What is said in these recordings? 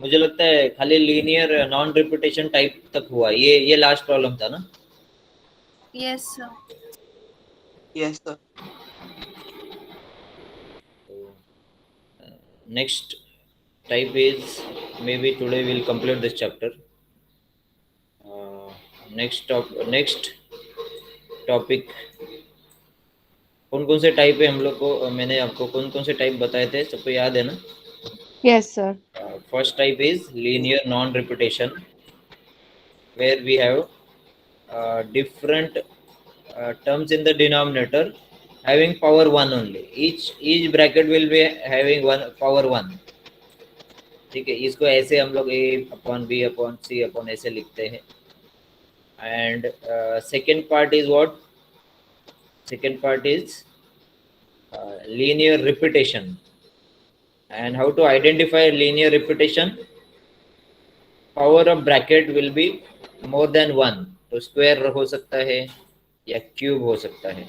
मुझे लगता है खाली लीनियर नॉन रिपीटेशन टाइप तक हुआ, ये लास्ट प्रॉब्लम था ना? Yes sir. Yes sir. Next type is, maybe today we'll complete this chapter. Next topic, कौन कौन से टाइप है हम लोग को, मैंने आपको कौन कौन से टाइप बताए थे, सबको याद है ना? Yes, sir. First type is linear non repetition, where we have different terms in the denominator having power 1 only. Each bracket will be having one power 1. ठीक है, इसको ऐसे हम लोग a upon b upon c upon ऐसे लिखते हैं. And second part is what? Second part is linear repetition. And how to identify linear repetition? Power of bracket will be more than 1. तो स्क्वायर हो सकता है या क्यूब हो सकता है.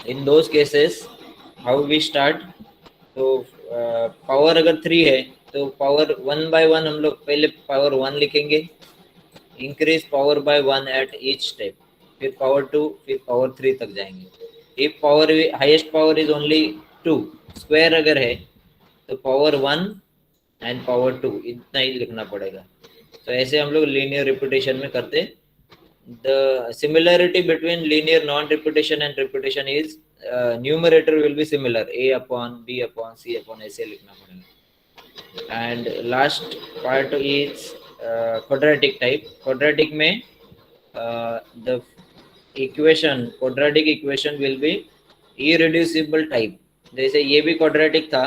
In those cases, how we start? तो power अगर 3 है तो पावर 1 by 1 हम लोग पहले पावर 1 लिखेंगे, increase power bye 1 at each step, फिर पावर 2, फिर पावर 3 तक जाएंगे. If power highest power is only 2, square अगर है तो पावर 1 एंड पावर 2 इतना ही लिखना पड़ेगा. तो ऐसे हम लोग लीनियर रिपीटेशन में करते. The similarity between linear non-repetition and repetition is numerator will be similar, a upon b upon c upon ऐसे लिखना पड़ेगा. And last part is quadratic type. Quadratic में the equation, quadratic equation will be irreducible type. जैसे ये भी quadratic था,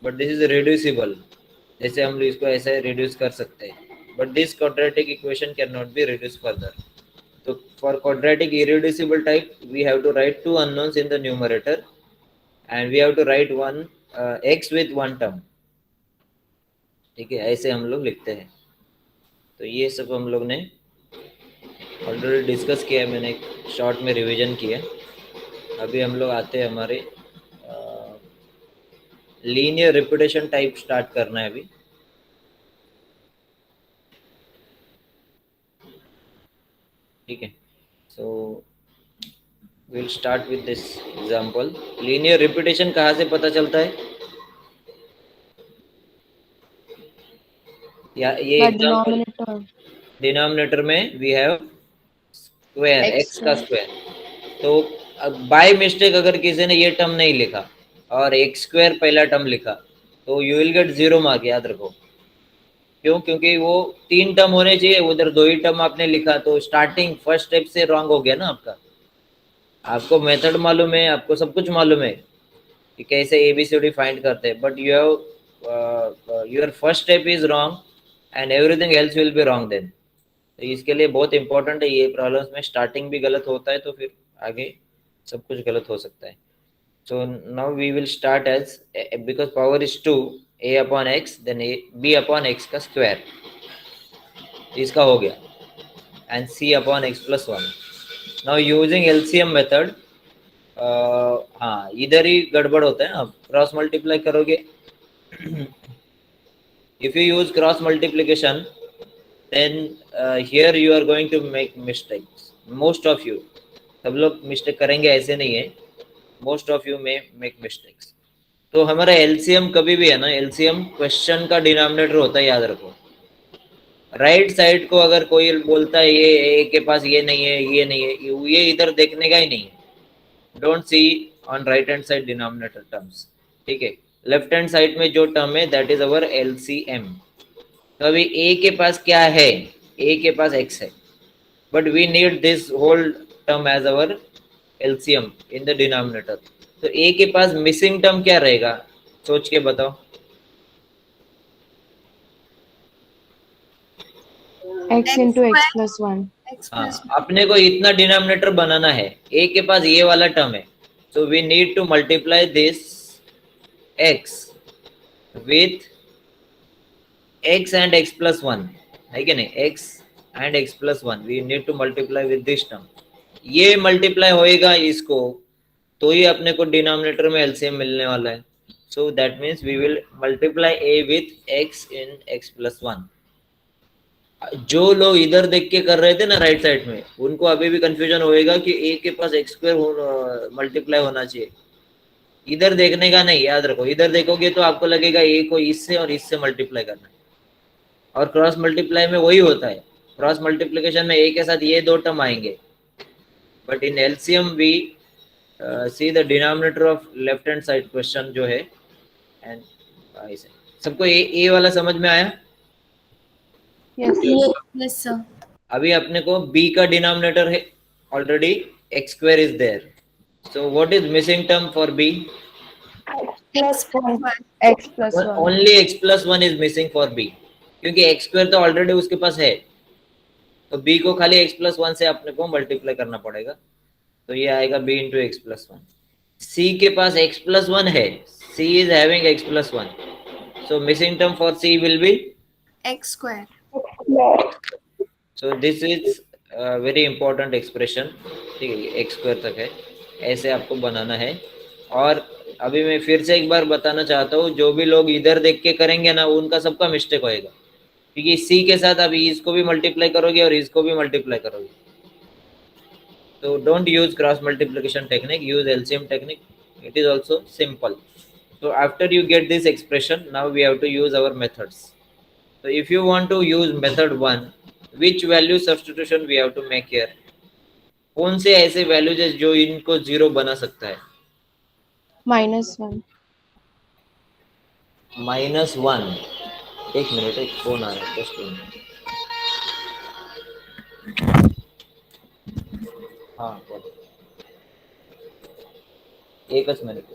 but this is reducible. जैसे हम लोग इसको ऐसे reduce कर सकते हैं, but this quadratic equation cannot be reduced further. So for quadratic irreducible type, we have to write two unknowns in the numerator, and we have to write one x with one term. ठीक है, ऐसे हम लोग लिखते हैं. तो ये सब हम लोग ने ऑलरेडी डिस्कस किया है, मैंने एक शॉर्ट में रिवीजन किया. अभी हम लोग आते हैं हमारे लीनियर रिपीटेशन टाइप स्टार्ट करना है अभी. ठीक है, so will start with this example. Linear repetition कहाँ से पता चलता है? या ये एग्जांपल डिनोमिनेटर में वी हैव स्क्वायर, एक्स का स्क्वायर. तो बाय मिस्टेक अगर किसी ने ये टर्म नहीं लिखा और एक्स स्क्वायर पहला टर्म लिखा तो यू विल गेट 0 मार्क, याद रखो. क्यों? क्योंकि वो 3 टर्म होने चाहिए, उधर 2 ही टर्म आपने लिखा, तो स्टार्टिंग फर्स्ट स्टेप से रॉन्ग हो गया ना आपका. आपको मेथड मालूम है, आपको सब कुछ मालूम है कि कैसे एबीसीडी फाइंड करते हैं, but you have your first step is wrong and everything else will be wrong then. तो इसके लिए बहुत इंपॉर्टेंट है. ये प्रॉब्लम्स में स्टार्टिंग भी गलत होता है तो फिर आगे सब कुछ गलत हो सकता है. So now we will start as, because power is 2, a upon x then b upon x का स्क्वायर, इसका हो गया, and c upon x plus 1. Now using LCM method, हाँ इधर ही गड़बड़ होता है. आप क्रॉस मल्टीप्लाई करोगे, if you use cross multiplication, then here you are going to make mistakes. Most of you, सब लोग मिस्टेक करेंगे ऐसे नहीं है, most of you may make mistakes. तो हमारा एलसीएम कभी भी है ना, एलसीएम क्वेश्चन का डिनोमिनेटर होता है, याद रखो. राइट साइड को अगर कोई बोलता है ये ए के पास ये नहीं है, ये नहीं है, ये इधर देखने का ही नहीं है. Don't see on right hand side denominator terms. ठीक है, लेफ्ट हैंड साइड में जो टर्म है दैट इज अवर एलसीएम. तो अभी ए के पास क्या है? ए के पास एक्स है, but we need this whole term as our LCM in the denominator. तो ए के पास मिसिंग टर्म क्या रहेगा, सोच के बताओ. x into x plus 1. हाँ, अपने को इतना डिनोमिनेटर बनाना है, ए के पास ये वाला टर्म है, so we need to multiply this x with x and x plus 1, है कि नहीं? x and x plus 1 we need to multiply with this term. ये मल्टीप्लाई होएगा इसको, तो ही अपने को डिनोमिनेटर में एलसीएम मिलने वाला है. So that means we will multiply a with x in x plus 1. जो लोग इधर देख के कर रहे थे ना राइट साइड में, उनको अभी भी कंफ्यूजन होएगा कि a के पास x स्क्वायर मल्टीप्लाई होना चाहिए. इधर देखने का नहीं, याद रखो. इधर देखोगे तो आपको लगेगा a को इससे और इससे मल्टीप्लाई करना है, और क्रॉस मल्टीप्लाई में वही होता है. क्रॉस मल्टीप्लिकेशन में a के साथ ये दो टर्म आएंगे, but in LCM we see the denominator of left hand side question जो है. एंड ऐसे सबको ए वाला समझ में आया. Yes, sir. Yes, sir. अभी अपने को b का डिनोमिनेटर है already, x square is there. So what is missing term for b? Plus 1. One. X plus 1. Only x plus 1 is missing for b, क्योंकि x स्क्वायर तो already उसके पास है. तो b को खाली x प्लस 1 से अपने को मल्टीप्लाई करना पड़ेगा. तो ये आएगा b into x plus 1. c के पास x प्लस 1 है, c is having x plus 1. So missing term for c will be X square. So this is very important expression. ठीक है, एक्स स्क्वायर तक है, ऐसे आपको बनाना है. और अभी मैं फिर से एक बार बताना चाहता हूँ, जो भी लोग इधर देख के करेंगे ना, उनका सबका मिस्टेक होएगा, क्योंकि सी के साथ अभी इसको भी मल्टीप्लाई करोगे और इसको भी मल्टीप्लाई करोगे. तो don't use cross multiplication technique, use LCM technique. It is also simple. So after you get this expression, now we have to use our methods. So if you want to use method 1, which value substitution we have to make here? कौन से ऐसे values है जो इनको zero बना सकता है? -1. -1. एक मिनट, एक फोन आ रहा है, जस्ट मिनट. हाँ बोलो. एकच मिनिट.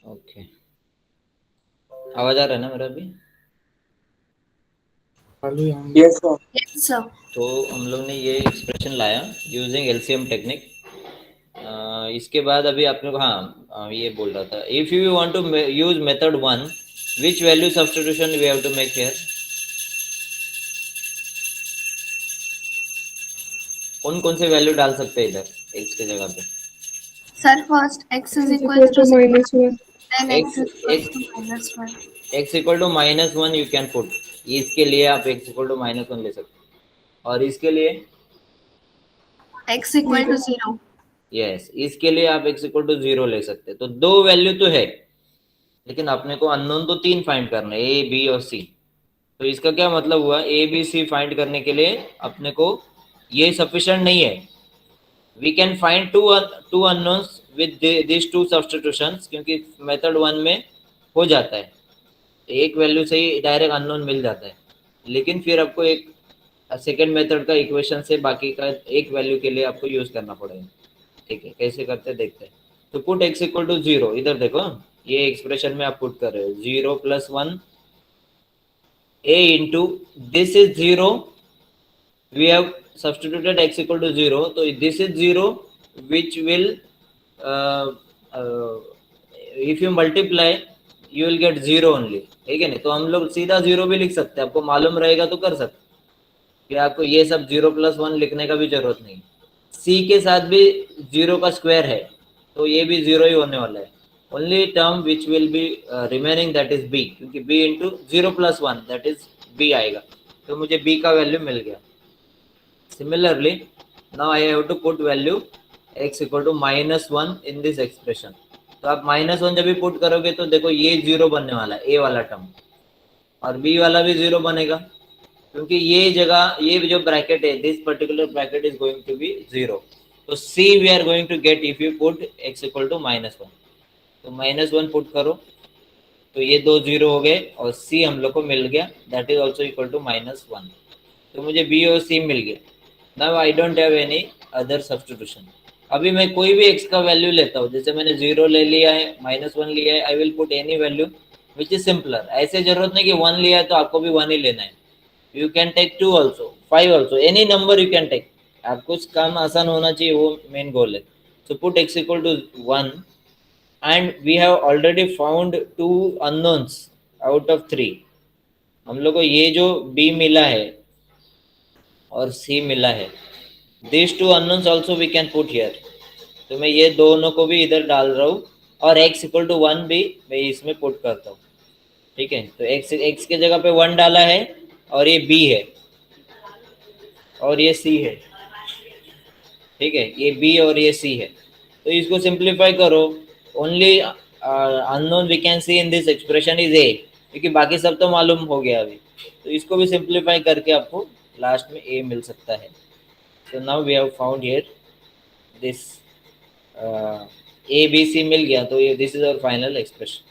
ओके, आवाज आ रहा है ना मेरा भी? Yes, sir. Yes, sir. तो हम लोग ने ये एक्सप्रेशन लाया यूजिंग एलसीएम टेक्निक। इसके बाद अभी आपने हाँ ये बोल रहा था, if you want to use method one, which value substitution we have to make here? कौन कौन से वैल्यू डाल सकते हैं इधर एक्स की जगह पे? Sir, first x is Is equal equal to to 0, minus 1. then x x is equal x to minus 1. X equal to minus one you can put, इसके लिए आप x equal to minus one ले सकते हो, और इसके लिए X equal to 0. Yes इसके लिए आप एक्स इक्वल टू जीरो ले सकते हैं। तो दो वैल्यू तो है, लेकिन अपने को अननोन तो तीन फाइंड करना है, ए बी और सी। तो इसका क्या मतलब हुआ, ए बी सी फाइंड करने के लिए अपने को ये सफिशिएंट नहीं है। We can find two unknowns with this two substitutions, क्योंकि मेथड वन में हो जाता है, एक वैल्यू से ही डायरेक्ट अननोन मिल जाता है। लेकिन फिर आपको एक सेकेंड मेथड का इक्वेशन से बाकी का एक वैल्यू के लिए आपको यूज करना पड़ेगा। ठीक है, कैसे करते हैं देखते हैं। तो put x equal to zero, इधर देखो ये एक्सप्रेशन में आप पुट कर रहे हो, zero plus one a into this is 0, we have substituted x equal to 0, so this is 0 which will uh, uh, if you multiply you will get 0 only, ठीक है ना? तो हम लोग सीधा 0 भी लिख सकते हैं, आपको मालूम रहेगा तो कर सकते कि आपको ये सब 0 प्लस 1 लिखने का भी जरूरत नहीं। c के साथ भी 0 का स्क्वायर है, तो ये भी 0 ही होने वाला है। Only term which will be remaining that is b, क्योंकि b into 0 plus 1 that is b आएगा, तो मुझे b का वैल्यू मिल गया। Similarly now I have to put value x equal to minus one in this expression. तो आप minus one जब भी पुट करोगे तो देखो ये 0 बनने वाला है, a वाला टर्म, और b वाला भी 0 बनेगा, क्योंकि ये जगह ये जो ब्रैकेट है, this particular bracket is going to be 0। तो c we are going to get if you put x equal to minus one. तो माइनस वन पुट करो तो ये दो जीरो हो गए, और c हम लोग को मिल गया, that is also equal to minus one. तो मुझे b और c मिल गया। Now I don't have any other substitution. अभी मैं कोई भी x का वैल्यू लेता हूँ, जैसे मैंने जीरो ले लिया है, माइनस वन लिया है, आई will put any value which is simpler. ऐसे जरूरत नहीं कि वन लिया है तो आपको भी वन ही लेना है, you can take two also, five also, any number you can take. आपको काम आसान होना चाहिए, वो मेन गोल है। So put x equal to one, and we have already found two unknowns out of three। हम लोग को ये जो b मिला है और c मिला है, these two unknowns also we can put here। तो मैं ये दोनों को भी इधर डाल रहा हूँ, और x इक्वल टू वन भी मैं इसमें पुट करता हूँ। ठीक है, तो x के जगह पे वन डाला है, और ये b है, और ये c है। ठीक है, ये b और ये c है। तो इसको सिंप्लीफाई करो, only unknown we can see in this expression is a, क्योंकि बाकी सब तो मालूम हो गया अभी। तो इसको भी सिंप्लीफाई करके आपको लास्ट में a मिल सकता है। So now we have found here this a b c मिल गया, तो ये this is our final expression.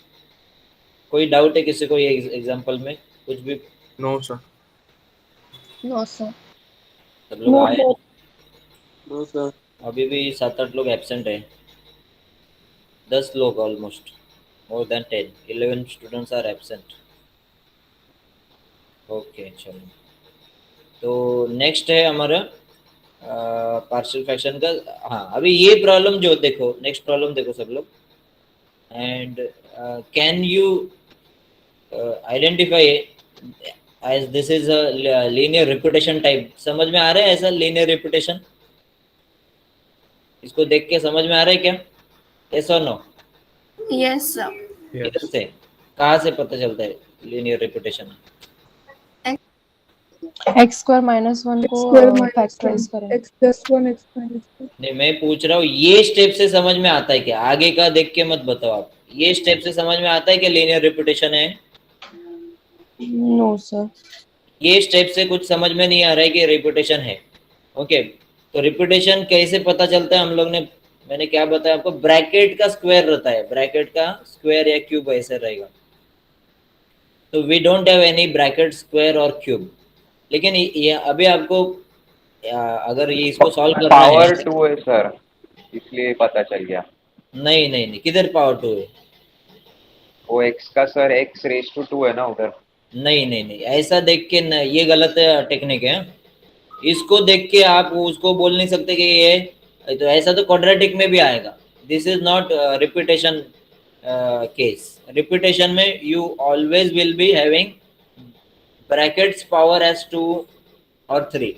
कोई डाउट है किसी को ये एग्जांपल में कुछ भी? No, sir. No, sir. सब लोग आए? No, sir. अभी भी 7-8 लोग एब्सेंट है, 10 लोग almost, more than 10, 11 students are absent। Okay चलो, तो नेक्स्ट है हमारा पार्शियल फ्रैक्शन का। हाँ, अभी ये प्रॉब्लम जो देखो, नेक्स्ट प्रॉब्लम देखो सब लोग, and can you identify as this is a linear repetition type. समझ में आ रहा है ऐसा लीनियर रिपीटेशन? इसको देख के समझ में आ रहा है क्या? यस और नो? Yes, sir. Yes. किधर से, कहाँ से पता चलता है linear repetition? x square minus 1 को फैक्टराइज करें। x plus 1 x minus 1। नहीं, मैं पूछ रहा हूँ ये स्टेप से समझ में आता है क्या? आगे का देख के मत बताओ आप, ये स्टेप से समझ में आता है कि लीनियर रिपीटेशन है? No sir. ये स्टेप से कुछ समझ में नहीं आ रहा है कि रिपीटेशन है। ओके, तो रिपीटेशन कैसे पता चलता है? हम लोग ने, मैंने क्या बताया आपको, ब्रैकेट का स्क्वायर रहता है, ब्रैकेट का स्क्वायर या क्यूब ऐसे रहेगा। तो we don't have any bracket, square और क्यूब। लेकिन ये अभी आपको अगर ये इसको सॉल्व करना है, पावर 2 है सर, इसलिए पता चल गया। नहीं नहीं नहीं, किधर पावर 2 है? वो x का सर x रेज टू 2 है ना उधर। नहीं नहीं नहीं, ऐसा देख के न, ये गलत टेक्निक है। इसको देख के आप उसको बोल नहीं सकते कि ये, तो ऐसा तो क्वाड्रेटिक में भी आएगा। This is not repetition case. Repetition में you always will be having brackets power as 2 और 3।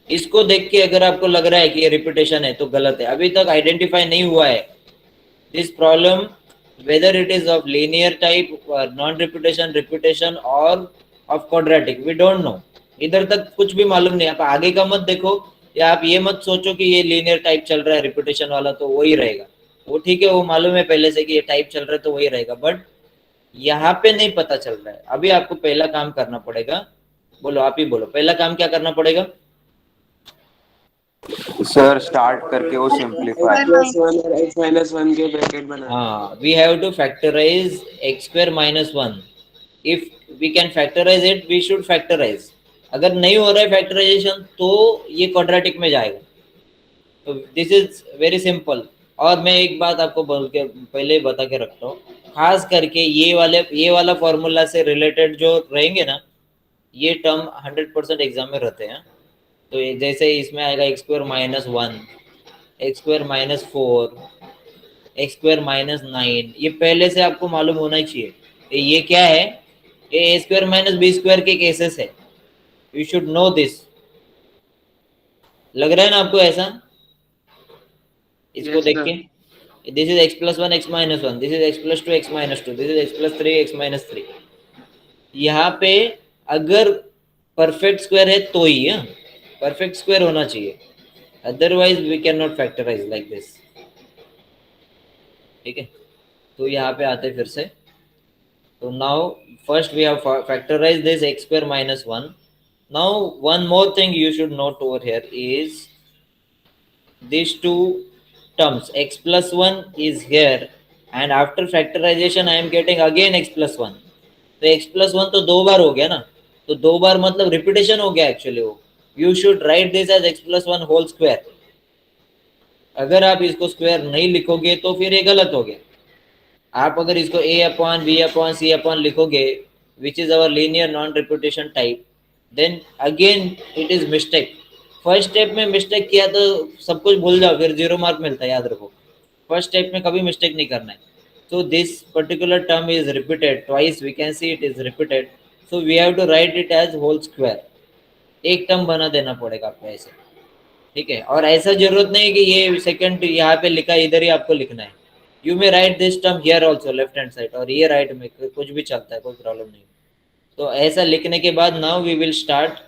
इसको देख के अगर आपको लग रहा है कि ये रिपीटेशन है तो गलत है, अभी तक आइडेंटिफाई नहीं हुआ है this problem whether it is of linear type or non repetition repetition or of quadratic, we don't know। इधर तक कुछ भी मालूम नहीं। आप आगे का मत देखो, या आप ये मत सोचो कि ये लीनियर टाइप चल रहा है रिपीटेशन वाला तो वही रहेगा। वो ठीक है, वो मालूम है पहले से कि ये टाइप चल रहा है तो वही रहेगा, बट यहाँ पे नहीं पता चल रहा है। अभी आपको पहला काम करना पड़ेगा। बोलो, आप ही बोलो, पहला काम क्या करना पड़ेगा? सर स्टार्ट करके वो सिंपलीफाई। प्लस वन और एक्स माइनस वन के ब्रैकेट बना। हाँ, we have to factorize x square minus 1। If we can factorize it we should factorize. अगर नहीं हो रहा है फैक्टराइजेशन तो ये क्वाड्रेटिक में जाएगा। तो दिस इज वेरी सिंपल। और मैं एक बात आपको बोल के पहले ही बता के रखता हूँ, खास करके ये वाला फॉर्मूला से रिलेटेड जो रहेंगे ना, ये टर्म 100% एग्जाम में रहते हैं। तो जैसे इसमें आएगा x square minus 1, x square minus 4, x square minus 9, ये पहले से आपको मालूम होना चाहिए। ये क्या है? ये ए स्क्वायर माइनस बी स्क्वायर के केसेस है। You should know this. लग रहा है ना आपको ऐसा? इसको देख के this is x plus 1 x minus 1, this is x plus 2 x minus 2, this is x plus 3 x minus 3। यहाँ पे अगर परफेक्ट स्क्वायर है तो ही है, परफेक्ट स्क्वायर होना चाहिए, otherwise we can not factorize like this. ठीक है, तो यहाँ पे आते फिर से। तो now first we have factorize this x square minus 1। Now one more thing you should note over here is these two terms, x plus 1 is here, and after factorization I am getting again x plus 1। तो x plus 1 तो 2 बार हो गया ना, तो 2 बार मतलब repetition हो गया actually वो। You should write this as x plus 1 whole square. अगर आप इसको स्क्वायर नहीं लिखोगे तो फिर ये गलत हो गया। आप अगर इसको a upon b upon c upon लिखोगे which is our linear non repetition type, then again it is mistake. First step में मिस्टेक किया तो सब कुछ भूल जाओ, फिर 0 मार्क मिलता है, याद रखो। फर्स्ट स्टेप में कभी मिस्टेक नहीं करना है। So this particular term is repeated twice, we can see it is repeated, so we have to write it as whole square। एक टर्म बना देना पड़ेगा आपको ऐसे। ठीक है, और ऐसा जरूरत नहीं कि ये सेकंड यहाँ पे लिखा इधर ही आपको लिखना है। You may right this term here also left hand side, और ये राइट में कुछ भी चलता है, कोई प्रॉब्लम नहीं। तो ऐसा लिखने के बाद now we will start.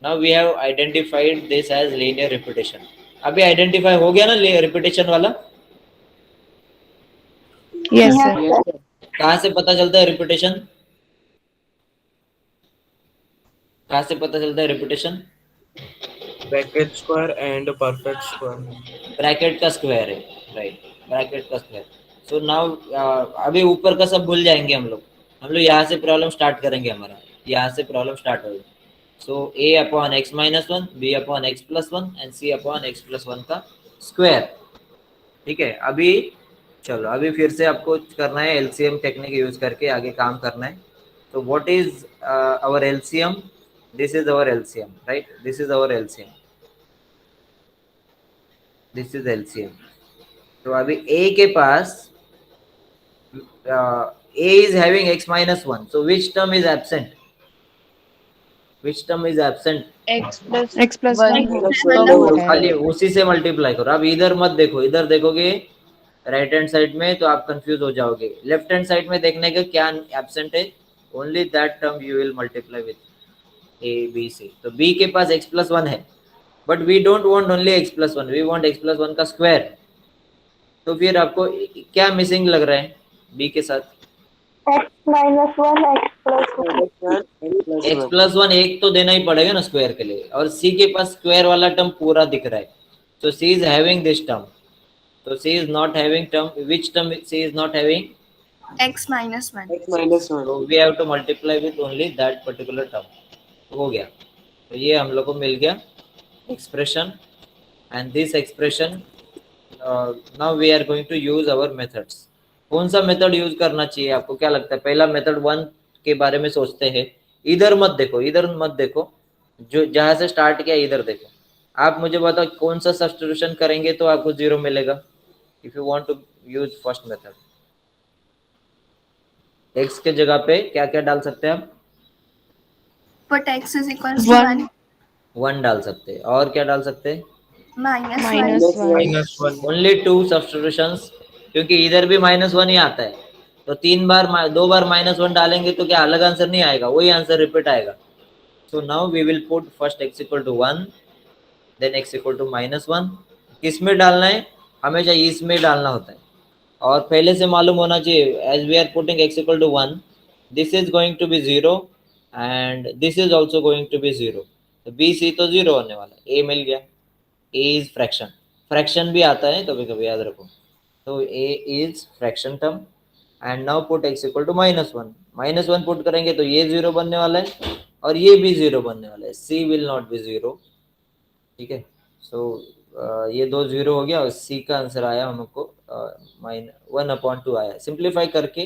Now we have identified this as linear repetition. अभी आइडेंटिफाई हो गया ना रिपीटेशन वाला? Yes, sir. कहाँ से पता चलता है रिपीटेशन? कहाँ से पता चलता है repetition? Bracket square and perfect square. Bracket का स्क्वायर है, राइट, ब्रैकेट का स्क्वायर। सो नाउ अभी ऊपर का सब भूल जाएंगे हम लोग यहाँ से प्रॉब्लम स्टार्ट करेंगे। हमारा यहाँ से प्रॉब्लम स्टार्ट होगी। सो a upon x minus 1, b upon x plus 1 and c upon x plus 1 का स्क्वायर। ठीक है, अभी चलो अभी फिर से आपको करना है एलसीएम टेक्निक यूज करके आगे काम करना है। तो what is our LCM? This is our LCM, right, this is our LCM, this is LCM. तो अभी a के पास a is having x minus 1, so which term is absent? Which term is absent? X plus 1 तो खाली उसी से multiply करो। अब इधर मत देखो, इधर देखोगे राइट हैंड साइड में तो आप कंफ्यूज हो जाओगे। लेफ्ट हैंड साइड में देखने का क्या एब्सेंट है, only that term you will multiply with a b c। तो b के पास x plus 1 है, but we don't want only x plus 1, we want x plus 1 का स्क्वायर। तो फिर आपको क्या मिसिंग लग रहा है b के साथ? x minus 1 x plus 1। x plus 1 एक तो देना ही पड़ेगा ना स्क्वायर के लिए, और c के पास स्क्वायर वाला टर्म पूरा दिख रहा है। तो c is having this term, so c is not having term, which term c is not having? x minus 1। x minus 1। So we have to multiply with only that particular term। हो गया, तो ये हम लोग को मिल गया expression, and this expression now we are going to use our methods। कौन सा मेथड यूज करना चाहिए आपको, क्या लगता है? पहला मेथड 1 के बारे में सोचते हैं। इधर मत देखो, इधर मत देखो, जो जहां से स्टार्ट किया इधर देखो। आप मुझे बताओ कौन सा सब्स्टिट्यूशन करेंगे तो आपको 0 मिलेगा if you want to use first method. x के जगह पे क्या क्या डाल सकते हैं आप? Put x is equals to 1 1 डाल सकते हैं, और क्या डाल सकते हैं? minus 1. minus 1. minus 1. Only 2 substitutions, क्योंकि इधर भी -1 ही आता है, तो 2 बार -1 डालेंगे तो क्या अलग आंसर नहीं आएगा, वही आंसर रिपीट आएगा। So now we will put first x equal to 1, then x equal to -1। किस में डालना है? हमेशा इसमें डालना होता है, और पहले से मालूम होना चाहिए as we are putting x equal to 1, this is going to be 0 and this is also going to be 0, तो b c तो 0 होने वाला है। a मिल गया, a इज फ्रैक्शन, फ्रैक्शन भी आता है कभी कभी, याद रखो। तो a is fraction term and now put x equal to -1, -1 put करेंगे तो ये 0 बनने वाला है और ये भी 0 बनने वाला है, c विल नॉट बी 0, ठीक है। सो ये 2 0 हो गया और c का आंसर आया हमको -1/2 आया। सिंप्लीफाई करके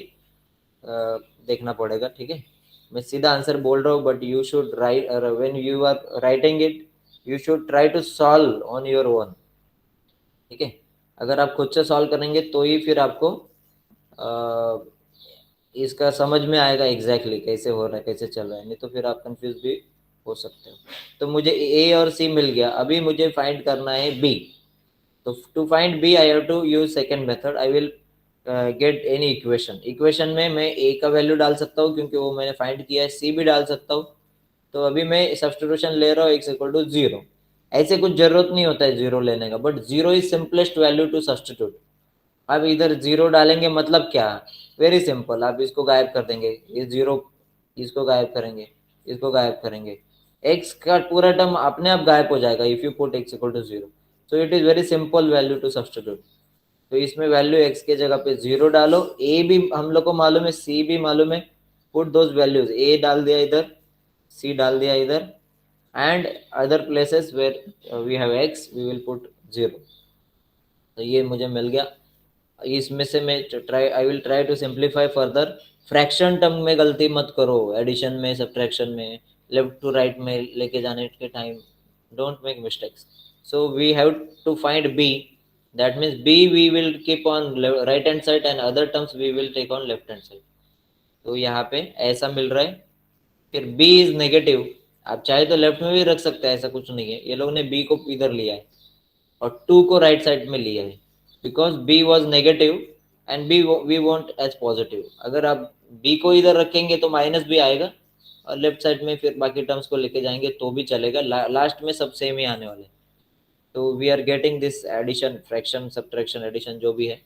देखना पड़ेगा, ठीक है। मैं सीधा आंसर बोल रहा हूँ, but you should write, when you are writing it you should try to solve on your own, ठीक है। अगर आप खुद से सॉल्व करेंगे तो ही फिर आपको इसका समझ में आएगा एग्जैक्टली कैसे हो रहा है, कैसे चल रहा है, नहीं तो फिर आप कंफ्यूज भी हो सकते हो। तो मुझे ए और सी मिल गया, अभी मुझे फाइंड करना है बी। तो to find B I have to use second method. I will get any equation, equation में मैं ए का वैल्यू डाल सकता हूँ क्योंकि वो मैंने फाइंड किया है, सी भी डाल सकता हूँ। तो अभी मैं सब्स्टिट्यूशन ले रहा हूँ x इक्वल टू 0। ऐसे कुछ जरूरत नहीं होता है 0 लेने का, बट 0 is simplest value to substitute. अब इधर 0 डालेंगे मतलब क्या, वेरी सिंपल, आप इसको गायब कर देंगे, ये 0 इसको गायब करेंगे, इसको गायब करेंगे, x का पूरा टर्म अपने आप गायब हो जाएगा if you put x equal to 0। So it is very simple value to substitute. तो इसमें वैल्यू x के जगह पे 0 डालो, a भी हम लोग को मालूम है, c भी मालूम है, पुट दोज वैल्यूज, a डाल दिया इधर, c डाल दिया इधर, and other places where we have x we will put 0। तो ये मुझे मिल गया। इसमें से मैं I will try to simplify further. Fraction term में गलती मत करो, एडिशन में, सब्ट्रैक्शन में, लेफ्ट टू राइट में लेके जाने के time don't make mistakes. So we have to find b, that means b we will keep on right hand side and other terms we will take on left hand side. तो यहाँ पे ऐसा मिल रहा है। फिर b इज नेगेटिव, आप चाहे तो लेफ्ट में भी रख सकते हैं, ऐसा कुछ नहीं है। ये लोग ने b को इधर लिया है और 2 को राइट साइड में लिया है, because b was negative and b we want as positive. अगर आप b को इधर रखेंगे तो माइनस भी आएगा, और लेफ्ट साइड में फिर बाकी टर्म्स को लेके जाएंगे तो भी चलेगा, लास्ट में सब सेम ही आने वाले। तो we are getting this addition, fraction, subtraction, addition जो भी है,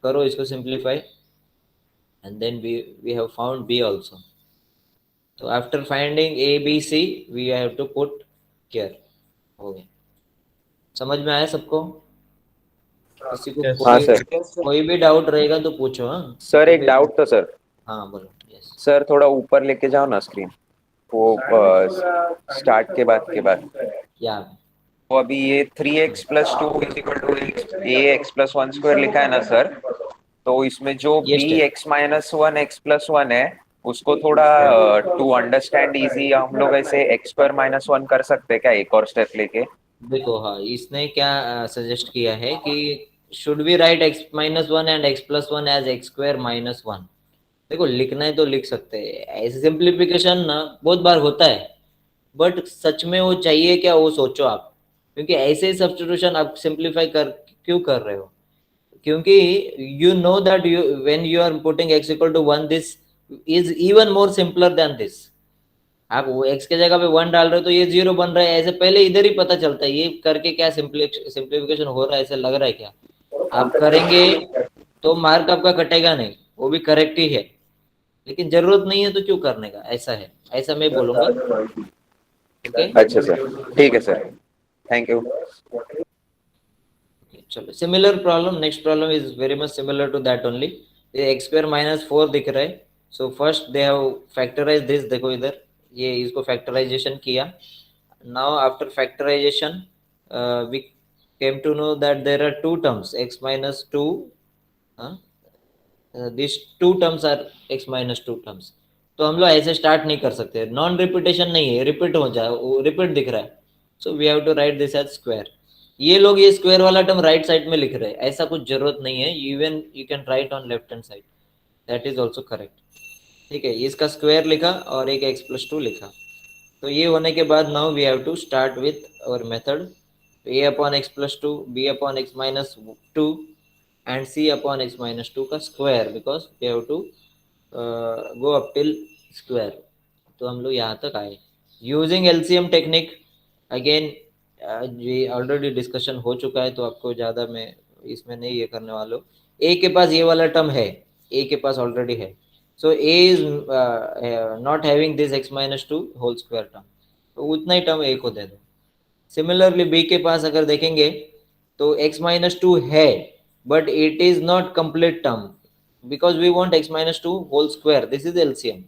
करो इसको simplify and then we have found b also. तो after finding a b c we have to put care. हो गया, समझ में आया सबको? किसी को Yes. हाँ सर। कोई भी डाउट रहेगा तो पूछो। हाँ सर एक डाउट था सर। हाँ बोलो। यस सर थोड़ा ऊपर लेके जाओ ना स्क्रीन, वो स्टार्ट के बाद। या तो अभी ये 3x plus 2 is equal to ax plus 1 square लिखा है ना सर, तो इसमें जो Yes, sir. bx minus 1 x plus 1 है, उसको थोड़ा टू अंडरस्टैंड इजी हम लोग ऐसे x स्क्वायर माइनस 1 कर सकते हैं क्या, एक और स्टेप लेके? देखो, हाँ इसने क्या सजेस्ट किया है कि should we write x minus 1 and x plus 1 as x square minus 1। देखो लिखना है तो लिख सकते हैं, ऐसे सिंप्लीफिकेशन ना बहुत बार होता है, बट सच में वो चाहिए क्या, वो सोचो आप। क्योंकि ऐसे सब्स्टिट्यूशन आप सिंप्लीफाई कर क्यों कर रहे हो, क्योंकि you know that you when you are putting x equal to 1 this is even more simpler than this. आप वो x के जगह पे 1 डाल रहे हो तो ये 0 बन रहा है, ऐसे पहले इधर ही पता चलता है ये करके क्या सिंप्लीफिकेशन हो रहा है, ऐसे लग रहा है क्या। आप करेंगे तो मार्क आपका कटेगा नहीं, वो भी करेक्ट ही है, लेकिन जरूरत नहीं है तो क्यों करने का, ऐसा है, ऐसा मैं बोलूंगा। ओके अच्छा सर, ठीक है सर, थैंक यू। चलो, similar problem, next problem is very much similar to that only. ये x स्क्वायर माइनस 4 दिख रहा है। So first they have factorize this, देखो इधर ये इसको फैक्टराइजेशन किया। Now after factorization we came to know that there are two terms x minus 2, this two terms are x minus two terms, तो हम लोग ऐसे स्टार्ट नहीं कर सकते, नॉन रिपीटेशन नहीं है, रिपीट हो जाए, वो रिपीट दिख रहा है, so we have to write this as square. ये लोग ये स्क्वायर वाला टर्म राइट साइड में लिख रहे हैं, ऐसा कुछ जरूरत नहीं है, even you can right on left hand side, that is also correct. ठीक है, इसका स्क्वायर लिखा और एक x+2 लिखा। तो ये होने के बाद now we have to start with our method, a upon x+2, b upon x-2 and c upon x-2 का square, because we have to go up till square. तो हम लोग यहाँ तक आए यूजिंग एलसीएम टेक्निक। अगेन ये already discussion हो चुका है, तो आपको ज़्यादा मैं इसमें नहीं ये करने वाला हूँ। ए के पास ये वाला टर्म है, ए के पास ऑलरेडी है, so A is not having this x-2 whole square term, तो उतना ही टर्म ए को दे दो। सिमिलरली बी के पास अगर देखेंगे तो x-2 है, but it is not complete term, because we want x-2 whole square, this is LCM,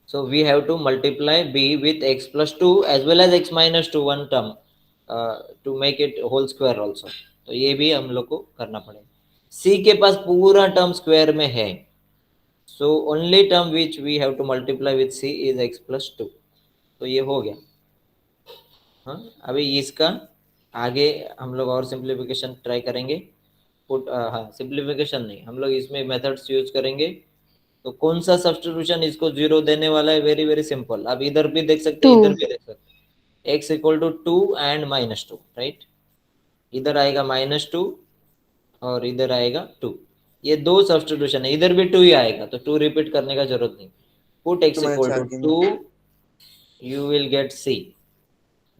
so we have to multiply b with x+2 as well as x-2 one term to make it whole square also, तो ये भी हम लोग को करना पड़ेगा। c के पास पूरा टर्म स्क्वायर में है, so only term which we have to multiply with c is x+2, तो ये हो गया। हाँ, अभी इसका आगे हम लोग और सिंप्लीफिकेशन ट्राई करेंगे, हाँ सिंप्लीफिकेशन नहीं, हम लोग इसमें मेथड्स यूज करेंगे। तो कौन सा सब्स्टिट्यूशन इसको 0 देने वाला है? वेरी वेरी सिंपल, आप इधर भी देख सकते हैं, इधर भी देख सकते हैं, x equal to 2 and -2, right. इधर आएगा -2 और इधर आएगा 2, ये दो सब्स्टिट्यूशन है, इधर भी 2 ही आएगा, तो 2 रिपीट करने का जरूरत नहीं। Put x equal to 2, you will get c।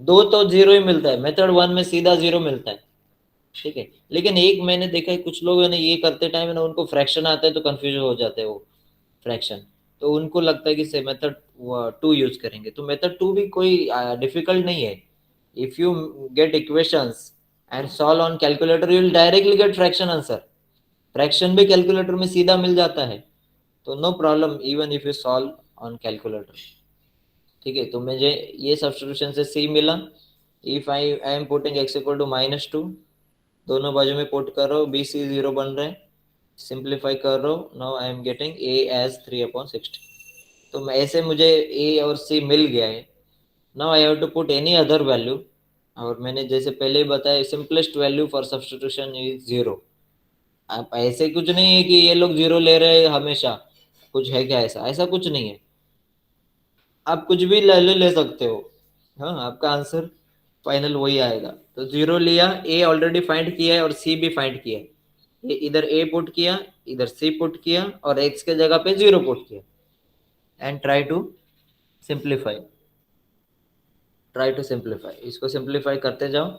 दो तो 0 ही मिलता है, मेथड 1 में सीधा 0 मिलता है, ठीक है। लेकिन एक मैंने देखा है कुछ लोग है ना, ये करते टाइम ना उनको फ्रैक्शन आता है तो कंफ्यूज हो जाते हैं वो फ्रैक्शन, तो उनको लगता है कि से मेथड 2 यूज करेंगे, तो मेथड 2 भी कोई डिफिकल्ट नहीं है। If you get equations and solve on calculator, you will directly get fraction answer, fraction भी कैलकुलेटर में सीधा मिल जाता है, तो no problem even if you solve on calculator, ठीक है। तो मुझे ये सब्स्टिट्यूशन से c मिला। If I am putting x equal to -2, दोनों बाजू में पुट कर रहा हूँ, बी सी 0 बन रहे हैं, सिंप्लीफाई कर रहा हूँ, now I am getting a as 3/60। तो मैं ऐसे मुझे a और c मिल गया है। Now I have to put any other value, और मैंने जैसे पहले ही बताया simplest value for substitution is 0। आप ऐसे कुछ नहीं है कि ये लोग 0 ले रहे हैं हमेशा, कुछ है क्या ऐसा? ऐसा कुछ नहीं है, आप कुछ भी ले सकते हो, हाँ आपका आंसर फाइनल वही आएगा। तो 0 लिया, a ऑलरेडी फाइंड किया है और c भी फाइंड किया है, ये इधर a पुट किया, इधर c पुट किया और x के जगह पे 0 पुट किया, एंड ट्राई टू सिंप्लीफाई, इसको सिंप्लीफाई करते जाओ,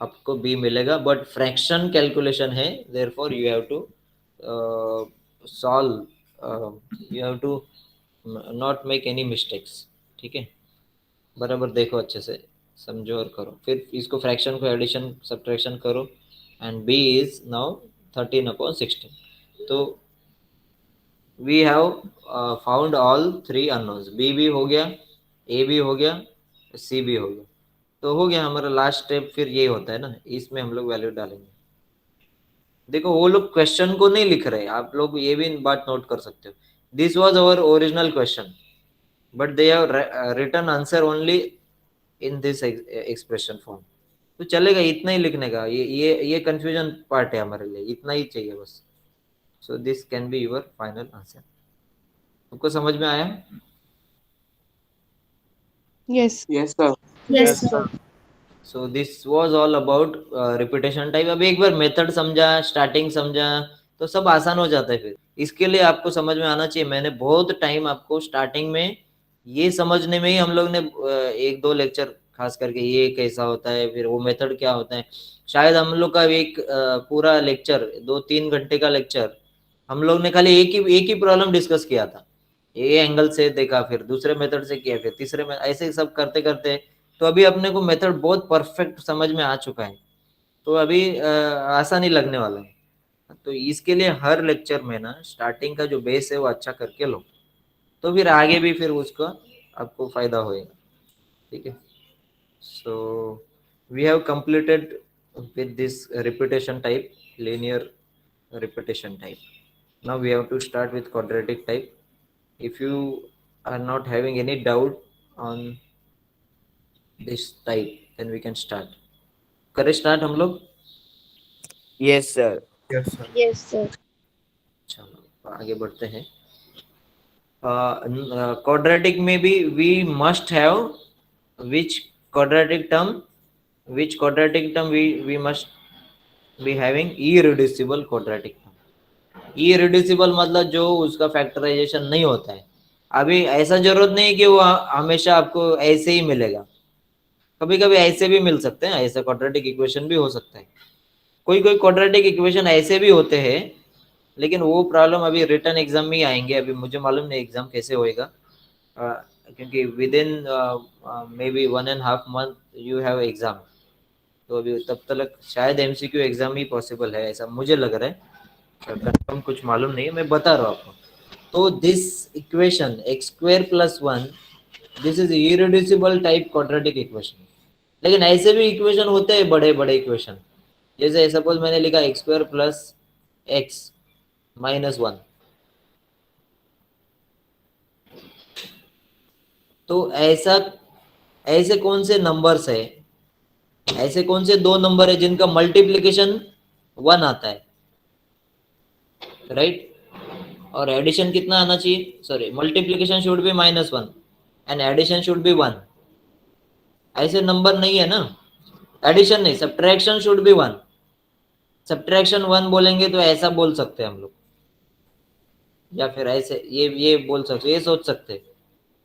आपको b मिलेगा, बट फ्रैक्शन कैलकुलेशन है, therefore you have to solve, you have to not make any mistakes, ठीक है। बराबर देखो, अच्छे से समझो और करो, फिर इसको फ्रैक्शन को एडिशन सब्ट्रैक्शन करो, एंड b इज नाउ 13/16। तो we have found all 3 unknowns, b भी हो गया, a भी हो गया, c भी हो गया, तो हो गया हमारा लास्ट स्टेप। फिर ये होता है ना, इसमें हम लोग वैल्यू डालेंगे। देखो वो लोग क्वेश्चन को नहीं लिख रहे, आप लोग ये भी बात नोट कर सकते हो, this was our original question, but they have written answer only in this expression form, तो चलेगा इतना ही लिखने का, ये कंफ्यूजन पार्ट है हमारे लिए, इतना ही चाहिए बस। So this can be your final answer. आपको समझ में आया? Yes. Yes, sir. Yes, sir. So this was all about repetition type. अब एक बार मेथड समझा, स्टार्टिंग समझा, तो सब आसान हो जाता है। फिर इसके लिए आपको समझ में आना चाहिए, मैंने बहुत टाइम आपको स्टार्टिंग में ये समझने में ही हम लोग ने 1-2 लेक्चर खास करके ये कैसा होता है, फिर वो मेथड क्या होता है, शायद हम लोग का एक पूरा लेक्चर 2-3 घंटे का लेक्चर हम लोग ने खाली एक ही प्रॉब्लम डिस्कस किया था, ये एंगल से देखा, फिर दूसरे मेथड से किया, फिर तीसरे में, ऐसे सब करते करते तो अभी अपने को मेथड बहुत परफेक्ट समझ में आ चुका है, तो अभी आसानी लगने वाला है। तो इसके लिए हर लेक्चर में ना स्टार्टिंग का जो बेस है वो अच्छा करके लो, तो फिर आगे भी फिर उसका आपको फायदा होएगा, ठीक है। So we have completed with this repetition type linear repetition type. Now we have to start with quadratic type. If you are not having any doubt on this type, then we can start. करें start हम लोग? Yes, sir. Yes, sir. Yes, sir. चलो आगे बढ़ते हैं. Quadratic में भी we must have which quadratic term we must be having irreducible quadratic term. irreducible मतलब जो उसका फैक्टराइजेशन नहीं होता है. अभी ऐसा जरूरत नहीं कि वो हमेशा आपको ऐसे ही मिलेगा. कभी कभी ऐसे भी मिल सकते हैं, ऐसे क्वाड्रेटिक इक्वेशन भी हो सकता है. कोई कोई क्वाड्रेटिक इक्वेशन ऐसे भी होते हैं, लेकिन वो प्रॉब्लम अभी रिटर्न एग्जाम में ही आएंगे. अभी मुझे मालूम नहीं एग्जाम कैसे होएगा, क्योंकि with in may be 1.5 month you have exam. तो अभी तब तक शायद एमसीक्यू एग्जाम ही पॉसिबल है, ऐसा मुझे लग रहा है. कंफर्म कुछ मालूम नहीं है, मैं बता रहा हूँ आपको. तो this equation x² + 1 this is irreducible type quadratic equation. लेकिन ऐसे भी इक्वेशन होते हैं बड़े बड़े इक्वेशन, जैसे सपोज मैंने लिखा x² + x - 1. तो ऐसे कौन से नंबर्स है, ऐसे कौन से दो नंबर है जिनका मल्टीप्लिकेशन 1 आता है, राइट? और एडिशन कितना आना चाहिए? Sorry, multiplication should be -1 and addition should be 1. ऐसे नंबर नहीं है ना. एडिशन नहीं, सब्ट्रैक्शन शुड बी 1. सब्ट्रैक्शन 1 बोलेंगे तो ऐसा बोल सकते हैं हम लोग, या फिर ऐसे ये बोल सकते, ये सोच सकते.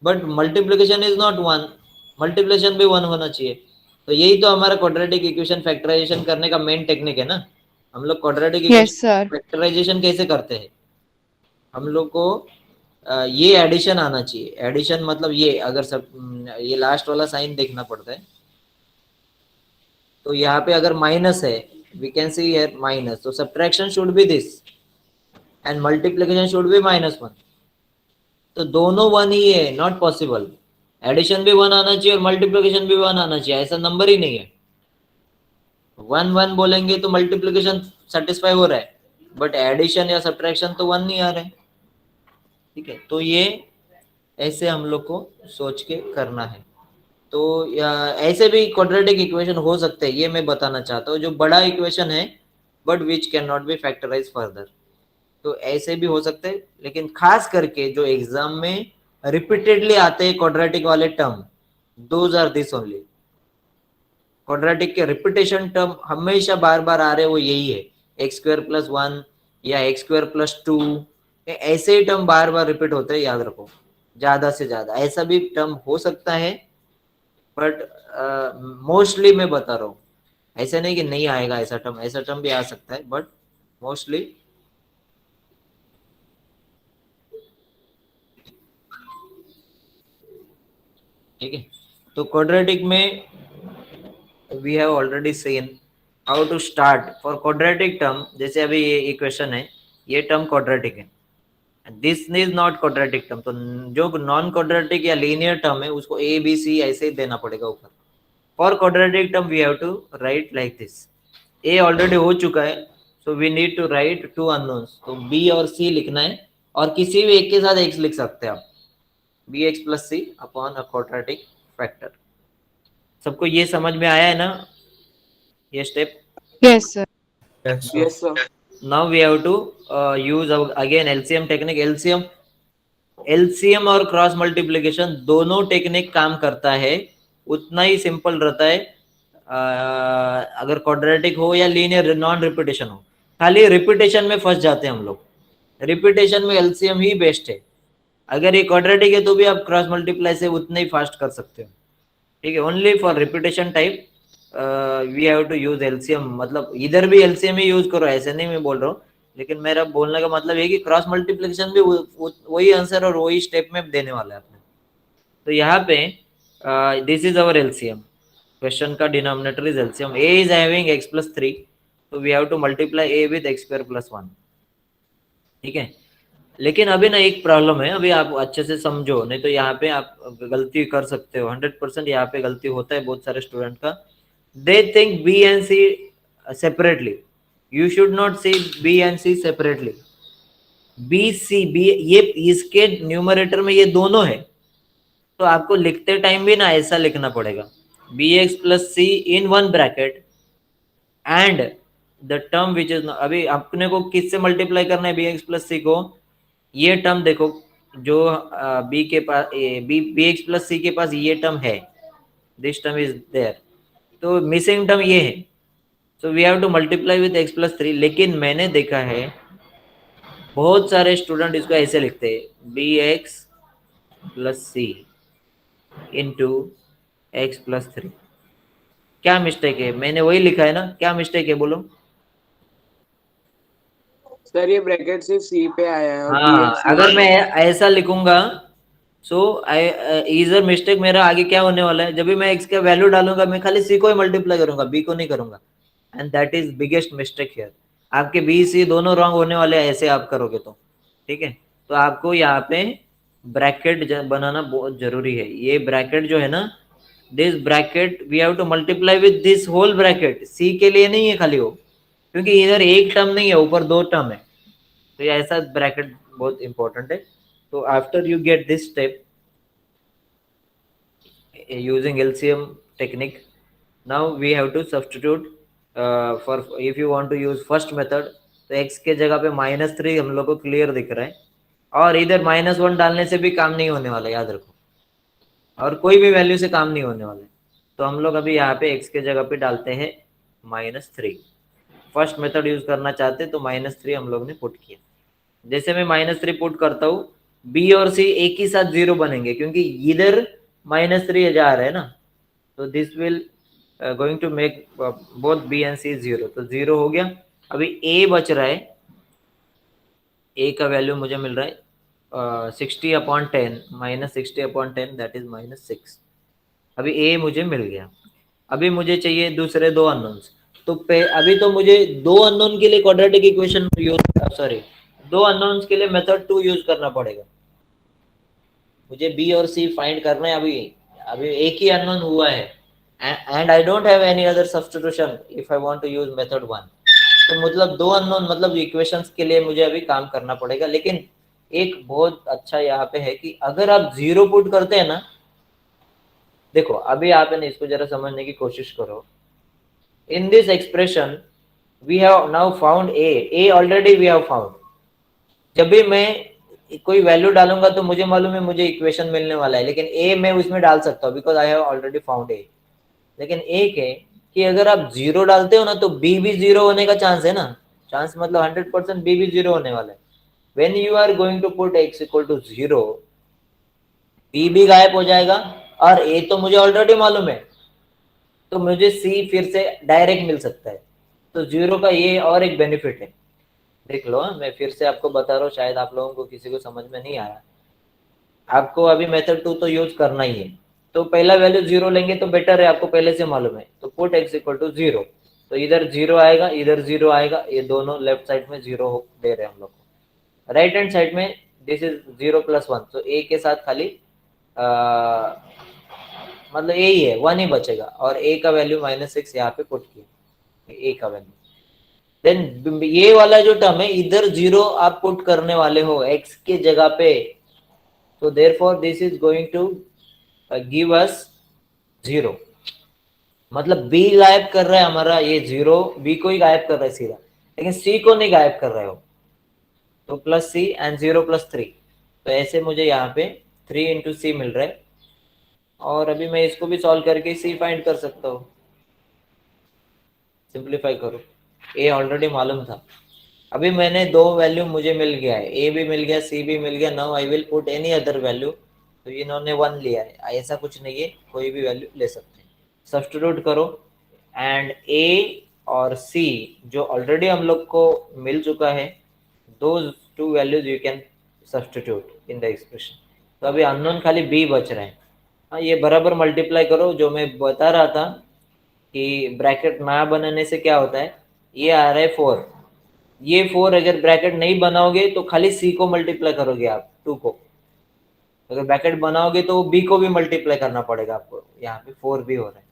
But multiplication is not 1, multiplication भी 1 होना चाहिए. तो यही तो हमारा क्वाड्रेटिक इक्वेशन फैक्टराइजेशन करने का मेन टेक्निक है ना. हम लोग quadratic Yes, equation sir. Factorization कैसे करते हैं? हम लोग को ये एडिशन आना चाहिए. एडिशन मतलब ये, अगर सब ये लास्ट वाला साइन देखना पड़ता है. तो यहाँ पे अगर माइनस है, we can see here minus, तो subtraction should be this and multiplication should be -1. तो दोनों 1 ही है, नॉट पॉसिबल. एडिशन भी 1 आना चाहिए और मल्टीप्लिकेशन भी 1 आना चाहिए, ऐसा नंबर ही नहीं है. 1 बोलेंगे तो मल्टीप्लिकेशन सेटिस्फाई हो रहा है, बट एडिशन या सब्ट्रैक्शन तो 1 नहीं आ रहा है. ठीक है, तो ये ऐसे हम लोग को सोच के करना है. तो ऐसे भी क्वाड्रेटिक इक्वेशन हो सकते हैं, ये मैं बताना चाहता हूँ, जो बड़ा इक्वेशन है but which can not be factorize further. तो ऐसे भी हो सकते हैं, लेकिन खास करके जो एग्जाम में रिपीटेडली आते हैं क्वाड्रेटिक वाले term, those are this only. Quadratic के रिपीटेशन टर्म हमेशा बार बार आ रहे, वो यही है. x² + 1 या x² + 2, ऐसे ही टर्म बार बार रिपीट होते हैं, याद रखो. ज्यादा से ज्यादा ऐसा भी टर्म हो सकता है, बट मोस्टली मैं बता रहा हूँ, ऐसा नहीं कि नहीं आएगा ऐसा टर्म भी आ सकता है, बट मोस्टली. ठीक है, तो क्वाड्रेटिक में we have already seen how to start for quadratic term. जैसे अभी ये इक्वेशन है, ये टर्म क्वाड्रेटिक है, this is not quadratic term. तो जो नॉन क्वाड्रेटिक या लीनियर टर्म है उसको ए बी सी ऐसे ही देना पड़ेगा ऊपर. For quadratic term we have to write like this. A already हो चुका है, so we need to write 2 unknowns. तो बी और सी लिखना है, और किसी भी एक के साथ एक्स लिख सकते हैं आप. bx + c upon a quadratic factor. सबको ये समझ में आया है ना, ये step? Yes, sir. Yes, sir. Yes, sir. Now we have to use again LCM technique. LCM और क्रॉस मल्टीप्लिकेशन दोनों टेक्निक काम करता है, उतना ही सिंपल रहता है. अगर क्वाड्रेटिक हो या लीनियर नॉन रिपीटेशन हो, खाली रिपीटेशन में फंस जाते हैं हम लोग. रिपीटेशन में LCM ही बेस्ट है. अगर ये क्वाड्रेटिक है तो भी आप क्रॉस मल्टीप्लाई से उतने ही फास्ट कर सकते हो. ठीक है, only for repetition type we have to use LCM. मतलब इधर भी LCM ही यूज करो, ऐसे नहीं मैं बोल रहा हूँ, लेकिन मेरा बोलने का मतलब है कि क्रॉस मल्टीप्लिकेशन भी वही आंसर और वही स्टेप में देने वाला है आपने. तो यहाँ पे this is our LCM. Question का denominator is LCM. A is having x + 3, तो we have to multiply A with x² + 1. ठीक है, लेकिन अभी ना एक प्रॉब्लम है, अभी आप अच्छे से समझो, नहीं तो यहाँ पे आप गलती कर सकते हो. 100% यहाँ पे गलती होता है बहुत सारे स्टूडेंट का. They think B and C separately. You should not see B and C separately. B, C, B ये इसके न्यूमरेटर में ये दोनों है, तो आपको लिखते टाइम भी ना ऐसा लिखना पड़ेगा, bx plus c in one bracket and the term which is, अभी अपने को किससे मल्टीप्लाई करना है bx plus c को, ये टर्म देखो जो b के पास bx plus c के पास ये टर्म है, दिस टर्म इज देयर, तो मिसिंग टर्म ये है, so we have to multiply with x plus 3। लेकिन मैंने देखा है बहुत सारे स्टूडेंट इसको ऐसे लिखते हैं bx plus c into x plus 3। क्या मिस्टेक है? मैंने वही लिखा है ना, क्या मिस्टेक है बोलो? सर ये ब्रैकेट सिर्फ सी पे आया है और हाँ, BX अगर मैं ऐसा लिखूंगा सो इजर मिस्टेक मेरा आगे क्या होने वाला है, जब भी मैं x का वैल्यू डालूंगा मैं खाली c को ही मल्टीप्लाई करूंगा, b को नहीं करूंगा, and that is biggest mistake here. आपके b c दोनों रॉन्ग होने वाले हैं ऐसे आप करोगे तो, ठीक है। तो आपको यहाँ पे ब्रैकेट बनाना बहुत जरूरी है। ये ब्रैकेट जो है ना, this bracket we have to multiply with this whole bracket, c के लिए नहीं है खाली वो, क्योंकि इधर एक टर्म नहीं है, ऊपर दो टर्म है, तो ये ऐसा ब्रैकेट बहुत इंपॉर्टेंट है। तो after you get this step using LCM technique, now we have to substitute for, if you want to use first method, तो x के जगह पे -3 हम लोग को क्लियर दिख रहा है, और इधर -1 डालने से भी काम नहीं होने वाला, याद रखो, और कोई भी वैल्यू से काम नहीं होने वाला। तो हम लोग अभी यहाँ पे x के जगह पे डालते हैं -3। फर्स्ट मेथड यूज करना चाहते तो -3 हम लोग ने पुट किया। जैसे मैं -3 पुट करता हूँ, b और c एक ही साथ 0 बनेंगे, क्योंकि इधर -3 जा रहा है ना, तो this will going to make both b and c 0, तो 0 हो गया। अभी a बच रहा है, a का वैल्यू मुझे मिल रहा है 60/10 -60/10 दैट इज -6। अभी a मुझे मिल गया। अभी मुझे चाहिए दूसरे दो अननोन्स, तो अभी तो मुझे दो अननोन के लिए क्वाड्रेटिक इक्वेशन यूज, सॉरी दो अननोन्स के लिए मेथड 2 यूज करना पड़ेगा। मुझे b और c फाइंड करना है। अभी एक ही अननोन हुआ है, and I don't have any other substitution if I want to use method 1, तो मतलब दो अननोन मतलब इक्वेशंस के लिए मुझे अभी काम करना पड़ेगा। लेकिन एक बहुत अच्छा यहाँ पे है कि अगर आप 0 पुट करते हैं ना, देखो अभी आप है ना इसको जरा समझने की कोशिश करो। In this expression we have now found a already we have found. जब भी मैं कोई वैल्यू डालूंगा तो मुझे मालूम है मुझे इक्वेशन मिलने वाला है, लेकिन a मैं उसमें डाल सकता हूँ because I have already found a। लेकिन एक है कि अगर आप 0 डालते हो ना तो b भी 0 होने का चांस है ना, चांस मतलब 100% b भी 0 होने वाला है। When you are going to put x equal to 0, b भी गायब हो जाएगा और a तो मुझे ऑलरेडी मालूम है, तो मुझे c फिर से डायरेक्ट मिल सकता है। तो 0 का ये और एक बेनिफिट है, देख लो। मैं फिर से आपको बता रहा हूँ, शायद आप लोगों को किसी को समझ में नहीं आया। आपको अभी मेथड 2 तो यूज करना ही है, तो पहला वैल्यू 0 लेंगे तो बेटर है, आपको पहले से मालूम है। तो पुट x इक्वल टू 0, तो इधर 0 आएगा, इधर 0 आएगा, ये दोनों लेफ्ट साइड में 0 दे रहे हैं हम लोग को। राइट हैंड साइड में दिस इज 0 + 1, तो a के साथ खाली मतलब a ही है, 1 ही बचेगा, और a का वैल्यू -6 यहाँ पे पुट किया, a का वैल्यू। देन ये वाला जो टर्म है इधर 0 आप पुट करने वाले हो x के जगह पे, तो therefore this is going to give us 0, मतलब b गायब कर रहा है हमारा, ये 0 b को ही गायब कर रहा है सीधा, लेकिन c को नहीं गायब कर रहे हो। तो +c एंड 0 + 3, तो ऐसे मुझे यहाँ पे 3 × c मिल रहा है, और अभी मैं इसको भी सॉल्व करके c फाइंड कर सकता हूँ। सिंप्लीफाई करो, a ऑलरेडी मालूम था। अभी मैंने दो वैल्यू मुझे मिल गया है, a भी मिल गया, c भी मिल गया। Now I will put any other value, तो इन्होंने 1 लिया है, ऐसा कुछ नहीं है, कोई भी वैल्यू ले सकते हैं। सब्स्टिट्यूट करो एंड a और c जो ऑलरेडी हम लोग को मिल चुका है, those two values you can substitute in the expression. तो अभी अननोन खाली b बच रहा है। हाँ, ये बराबर मल्टीप्लाई करो, जो मैं बता रहा था कि ब्रैकेट ना बनाने से क्या होता है, ये आ रहा है 4, ये 4 अगर ब्रैकेट नहीं बनाओगे तो खाली c को मल्टीप्लाई करोगे आप 2 को, अगर ब्रैकेट बनाओगे तो b को भी मल्टीप्लाई करना पड़ेगा आपको, यहाँ पे 4 भी हो रहा है।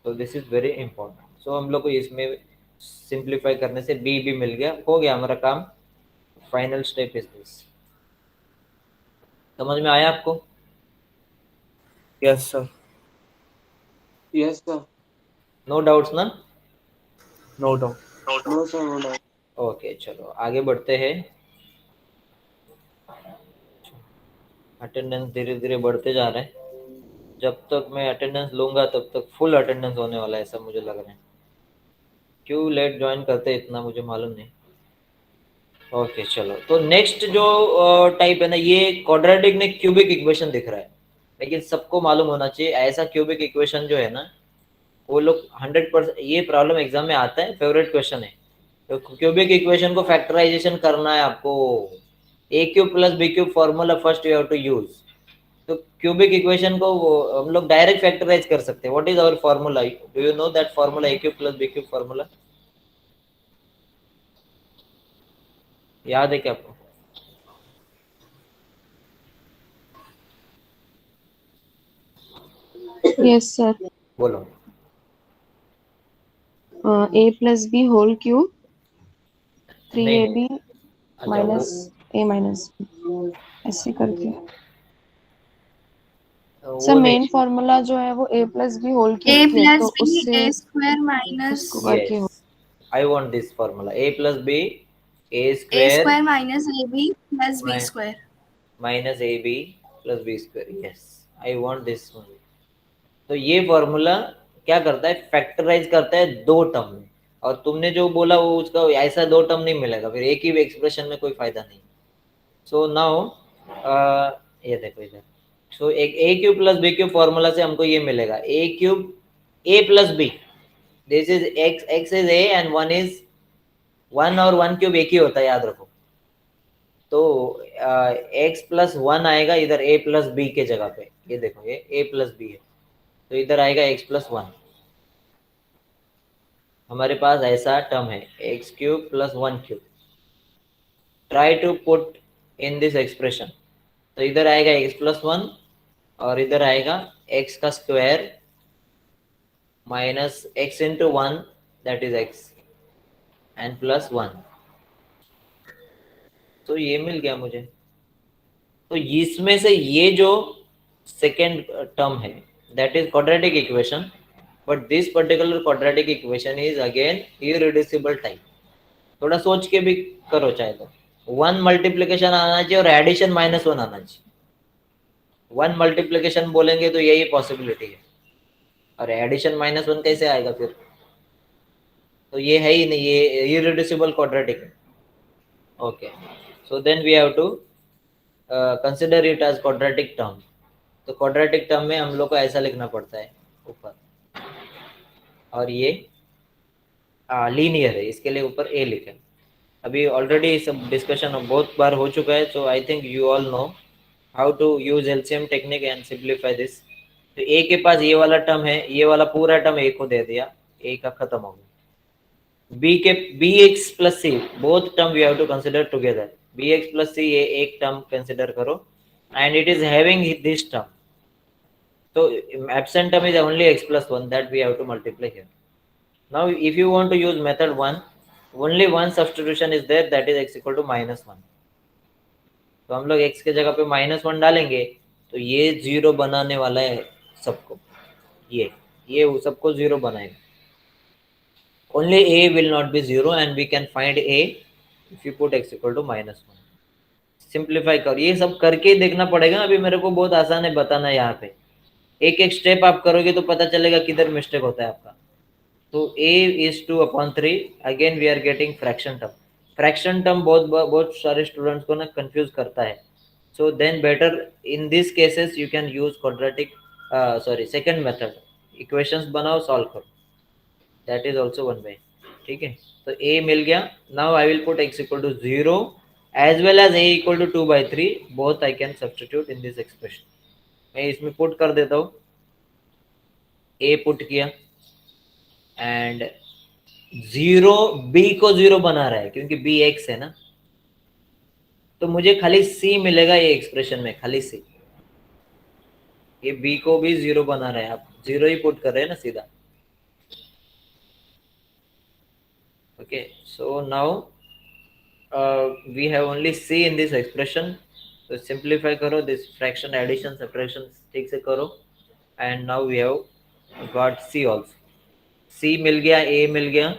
तो दिस इज वेरी इंपॉर्टेंट। सो हम लोग को इसमें सिंप्लीफाई करने से बी भी मिल गया, हो गया हमारा काम। Final step is this. समझ में आया आपको? Yes, sir. Yes, sir. No doubts ना? No doubt. No, sir, no doubt. Okay चलो आगे बढ़ते हैं। अटेंडेंस धीरे धीरे बढ़ते जा रहा है। जब तक मैं अटेंडेंस लूंगा तब तक फुल अटेंडेंस होने वाला है, ऐसा मुझे लग रहा है। क्यों लेट ज्वाइन करते हैं इतना मुझे मालूम नहीं। ओके चलो, तो नेक्स्ट जो टाइप है ना, ये क्वाड्रेटिक में क्यूबिक इक्वेशन दिख रहा है, लेकिन सबको मालूम होना चाहिए ऐसा क्यूबिक इक्वेशन जो है ना, वो लोग 100%, ये प्रॉब्लम एग्जाम में आता है, फेवरेट क्वेश्चन है। तो क्यूबिक इक्वेशन को फैक्टराइजेशन करना है आपको। A cube plus B cube formula first you have to use. तो क्यूबिक इक्वेशन को हम लोग डायरेक्ट फैक्टराइज कर सकते हैं। What is our formula? Do you know that formula, A cube plus B cube formula? याद है क्या आपको? Yes, sir. बोलो। A plus B whole cube, नहीं 3AB अच्छा minus A minus B, ऐसे करके। सर वो मेन नहीं। फॉर्मूला जो है वो A plus B whole A cube है, तो plus B उससे A square minus उसको करके हो। Yes, I want this formula. A plus B, A A square square minus AB plus B mi- square. minus AB plus B square. Yes, I want this one. तो ये formula क्या करता है? Factorise करता है दो टर्म में। और तुमने जो बोला वो उसका ऐसा दो टर्म नहीं मिलेगा, फिर एक ही एक्सप्रेशन में कोई फायदा नहीं। सो नाउ ये देखो इधर। सो एक A cube plus B cube formula से हमको ये मिलेगा, A cube A plus B, this is X, X is A and one is one, और वन क्यूब एक ही होता है, याद रखो। तो एक्स प्लस वन आएगा इधर ए प्लस बी के जगह पे, ये देखो ये ए प्लस बी है, तो इधर आएगा एक्स प्लस वन। हमारे पास ऐसा टर्म है x cube plus one cube. Try to put in this expression. तो इधर आएगा एक्स प्लस वन और इधर आएगा एक्स का square minus x into one, that is x, and plus one. तो ये मिल गया मुझे। तो इसमें से ये जो सेकेंड टर्म है that is quadratic equation, but this particular quadratic equation is again irreducible type. थोड़ा सोच के भी करो चाहे तो। वन मल्टीप्लीकेशन आना चाहिए और एडिशन माइनस वन आना चाहिए। वन मल्टीप्लीकेशन बोलेंगे तो यही पॉसिबिलिटी है, और एडिशन माइनस वन कैसे आएगा फिर? तो ये है ही नहीं, ये इररिड्यूसिबल क्वाड्रेटिक है। Okay, so then we have to consider it as quadratic term. तो क्वाड्रेटिक टर्म में हम लोग को ऐसा लिखना पड़ता है ऊपर, और ये लीनियर है, इसके लिए ऊपर ए लिखे। अभी ऑलरेडी सब डिस्कशन बहुत बार हो चुका है, so I think you all know how to use LCM technique and simplify this. तो ए के पास ये वाला टर्म है, ये वाला पूरा टर्म ए को दे दिया, ए का खत्म हो गया। बी के B X plus C, both term we have to consider together. B X plus C, ये एक टर्म कंसिडर करो, and it is having this term. So absent term is only x plus 1 that we have to multiply here. Now if you want to use method 1, only one substitution is there, that is x equal to minus 1. तो हम लोग x के जगह पे minus one डालेंगे तो ये zero बनाने वाला है सबको, ये सबको जीरो बनाएगा। Only a will not be zero and we can find a if you put x equal to minus 1. Simplify करो, ये सब करके देखना पड़ेगा। अभी मेरे को बहुत आसान है बताना, यहाँ पे एक एक स्टेप आप करोगे तो पता चलेगा किधर मिस्टेक होता है आपका। तो a is 2/3, again we are getting fraction term. Fraction term बहुत सारे स्टूडेंट्स को ना कंफ्यूज करता है। So then better in this cases you can use quadratic, sorry second method, equations बनाओ सॉल्व करो, that is also one way. ठीक है, तो a मिल गया। Now I will put x equal to 0 as well as a equal to 2/3, both I can substitute in this expression. मैं इसमें put कर देता हूँ, ए पुट किया, एंड जीरो बी को जीरो बना रहा है क्योंकि बी एक्स है ना, तो मुझे खाली सी मिलेगा ये एक्सप्रेशन में, खाली सी। ये बी को भी जीरो बना रहा है, आप जीरो ही पुट कर रहे हैं ना सीधा। Okay, so now we have only C in this expression. So simplify करो this fraction addition subtraction ठीक से करो, and now we have got C also. C मिल गया, A मिल गया.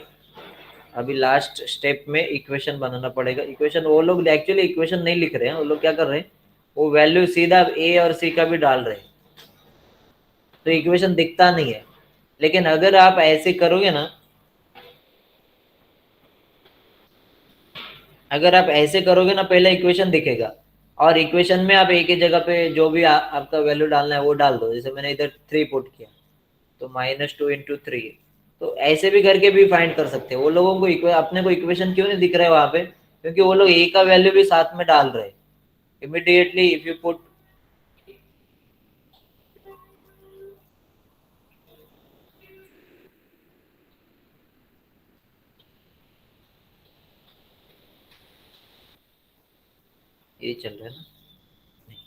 अभी लास्ट स्टेप में इक्वेशन बनाना पड़ेगा. इक्वेशन वो लोग एक्चुअली इक्वेशन नहीं लिख रहे हैं, वो लोग क्या कर रहे हैं, वो वैल्यू सीधा A और C का भी डाल रहे हैं, तो इक्वेशन दिखता नहीं है. लेकिन अगर आप ऐसे करोगे ना, अगर आप ऐसे करोगे ना, पहले इक्वेशन दिखेगा, और इक्वेशन में आप एक ही जगह पे जो भी आपका वैल्यू डालना है वो डाल दो. जैसे मैंने इधर 3 पुट किया, तो -2 × 3. तो ऐसे भी करके भी फाइंड कर सकते हैं. वो लोगों को अपने को इक्वेशन क्यों नहीं दिख रहा है वहां पे, क्योंकि वो लोग ए का वैल्यू भी साथ में डाल रहे हैं. इमीडिएटली इफ यू पुट ये चल रहा है ना, नहीं.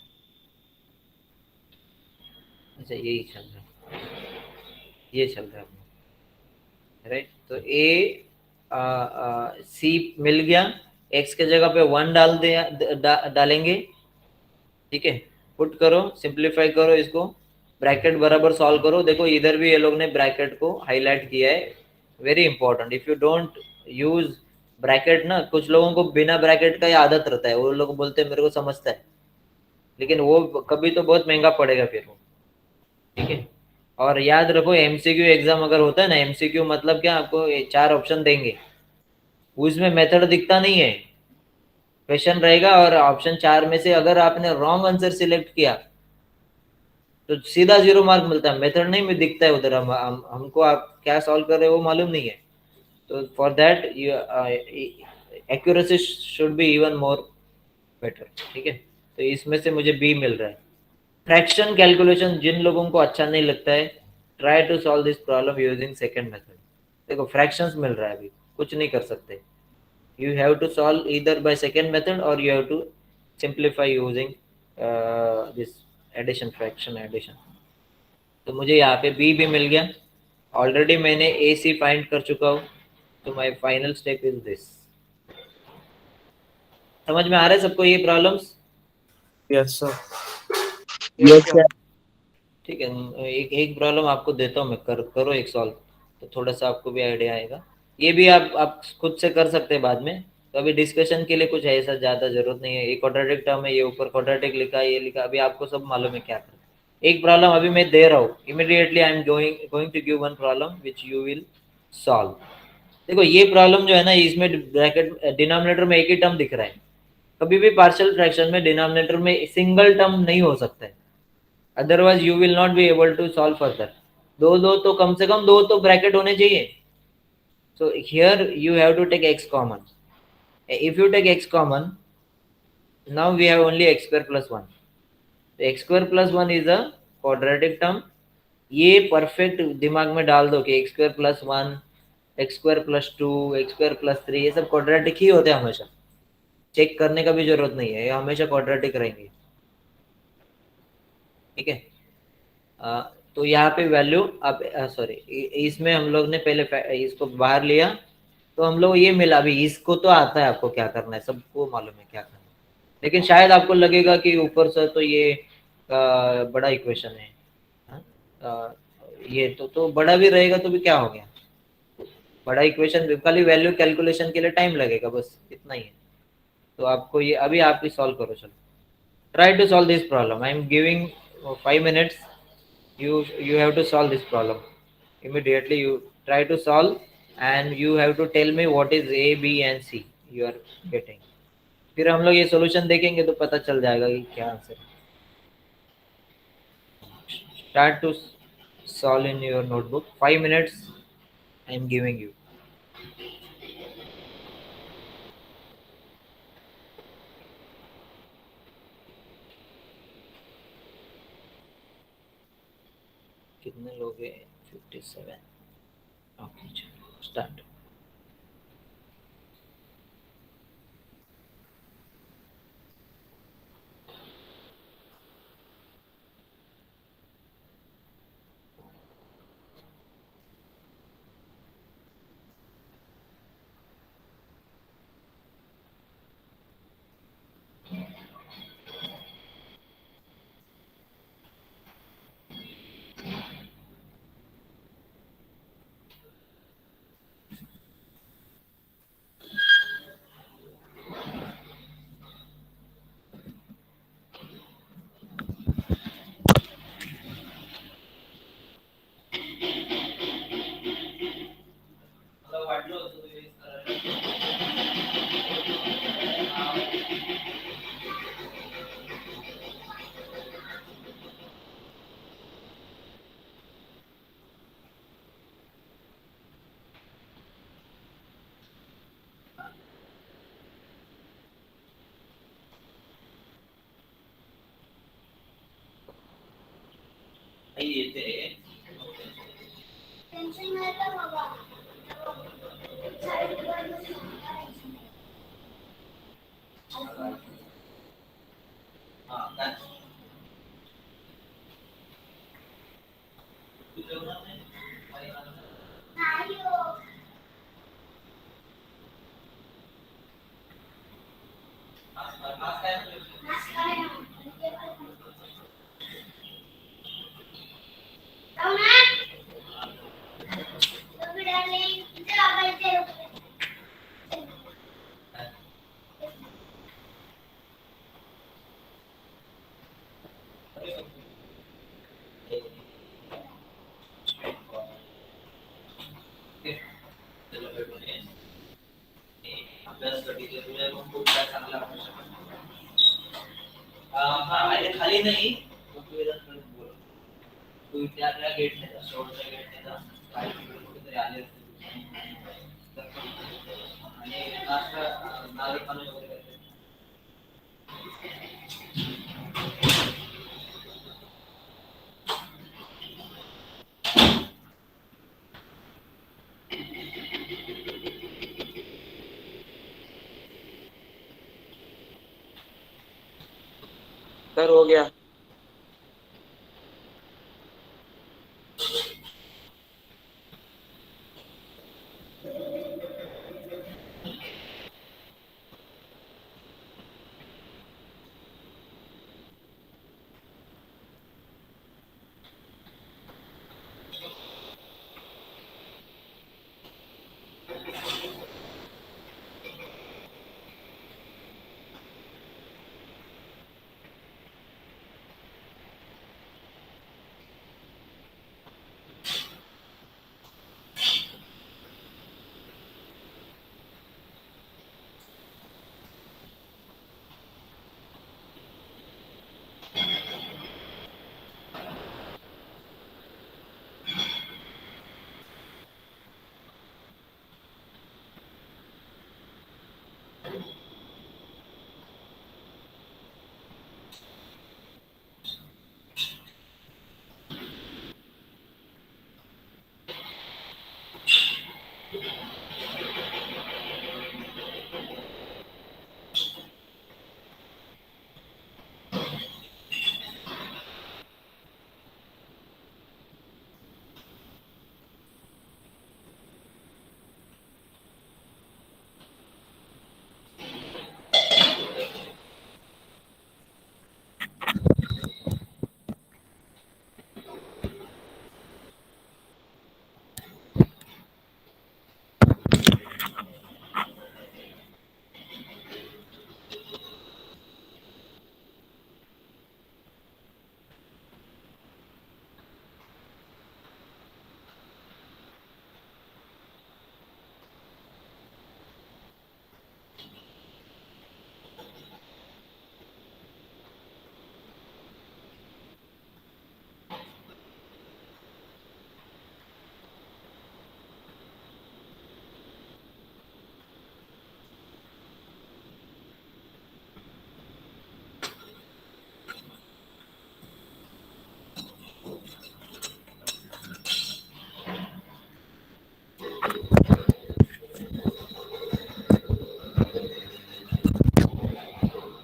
अच्छा यही चल रहा है, ये चल रहा है, राइट. तो ए सी मिल गया, एक्स के जगह पे 1 डाल दे डालेंगे. ठीक है, पुट करो, सिंप्लीफाई करो इसको, ब्रैकेट बराबर सॉल्व करो. देखो इधर भी ये लोग ने ब्रैकेट को हाईलाइट किया है, very important. If you don't use bracket ना, कुछ लोगों को बिना ब्रैकेट का ही आदत रहता है, वो लोग बोलते हैं मेरे को समझता है, लेकिन वो कभी तो बहुत महंगा पड़ेगा फिर वो. ठीक है, और याद रखो एमसीक्यू एग्जाम अगर होता है ना, एमसीक्यू मतलब क्या, आपको 4 ऑप्शन देंगे, उसमें मेथड दिखता नहीं है, क्वेश्चन रहेगा और ऑप्शन 4 में से अगर आपने रॉन्ग आंसर सिलेक्ट किया तो सीधा 0 मार्क मिलता है. मेथड नहीं में दिखता है उधर, हमको आप क्या सॉल्व कर रहे हो वो मालूम नहीं है. तो for that accuracy should be even more better. ठीक है, तो इसमें से मुझे बी मिल रहा है. फ्रैक्शन कैलकुलेशन जिन लोगों को अच्छा नहीं लगता है, try to solve this problem using second method. देखो फ्रैक्शंस मिल रहा है, अभी कुछ नहीं कर सकते. you have to solve either by second method or you have to simplify using this addition, fraction addition. तो मुझे यहाँ पे b भी मिल गया, ऑलरेडी मैंने ए सी फाइंड कर चुका हूँ. तो my final step is this. समझ में आ रहा है सबको ये problems? Yes, sir. Yes, sir. ठीक है, एक एक प्रॉब्लम आपको देता हूँ मैं, करो एक सॉल्व, तो थोड़ा सा आपको भी आइडिया आएगा. ये भी आप खुद से कर सकते हैं बाद में. तो अभी डिस्कशन के लिए कुछ ऐसा ज़्यादा जरूरत नहीं है. ये क्वाड्रेटिक टर्म है, ये ऊपर क्वाड्रेटिक लिखा है, ये लिखा, अभी आपको सब मालूम है क्या करना. एक प्रॉब्लम अभी मैं दे रहा हूँ, immediately I am going to give one problem which you will solve. देखो ये प्रॉब्लम जो है ना, इसमें ब्रैकेट डिनोमिनेटर में एक ही टर्म दिख रहा है. कभी भी पार्शियल फ्रैक्शन में डिनोमिनेटर में सिंगल टर्म नहीं हो सकता है, otherwise you will not be able to solve further. दो तो कम से कम 2 तो ब्रैकेट होने चाहिए. So here you have to take x common. If you take x common, now we have only x square plus 1. So x square plus 1 is a quadratic term. ये perfect दिमाग में डाल दो कि x square plus 1, x square plus 2, x square plus 3 ये सब quadratic ही होते हैं हमेशा. चेक करने का भी जरूरत नहीं है, ये हमेशा क्वाड्रेटिक रहेंगे. ठीक है, तो यहाँ पे वैल्यू अब सॉरी, इसमें हम लोग ने पहले इसको बाहर लिया, तो हम लोग ये मिला. अभी इसको तो आता है आपको क्या करना है, सबको मालूम है क्या करना है. लेकिन शायद आपको लगेगा कि ऊपर से तो ये बड़ा इक्वेशन है. हाँ? ये तो बड़ा भी रहेगा तो भी क्या हो गया, बड़ा इक्वेशन खाली वैल्यू कैलकुलेशन के लिए टाइम लगेगा, बस इतना ही है. तो आपको ये अभी आप ही सॉल्व करो. चलो try to solve this problem. I am giving 5 minutes. You have to solve this problem immediately. You try to solve and you have to tell me what is a, b and c you are getting. फिर हम लोग ये solution देखेंगे तो पता चल जाएगा कि क्या आंसर है. Start to solve in your notebook. 5 minutes I am giving you. कितने लोग हैं? 57. ओके चलो स्टार्ट. खाली नाही तू त्या गेटने जा शेवटच्या गेटने जा काही कुठेतरी आले आणि नारळ पाणी वगैरे सर हो गया।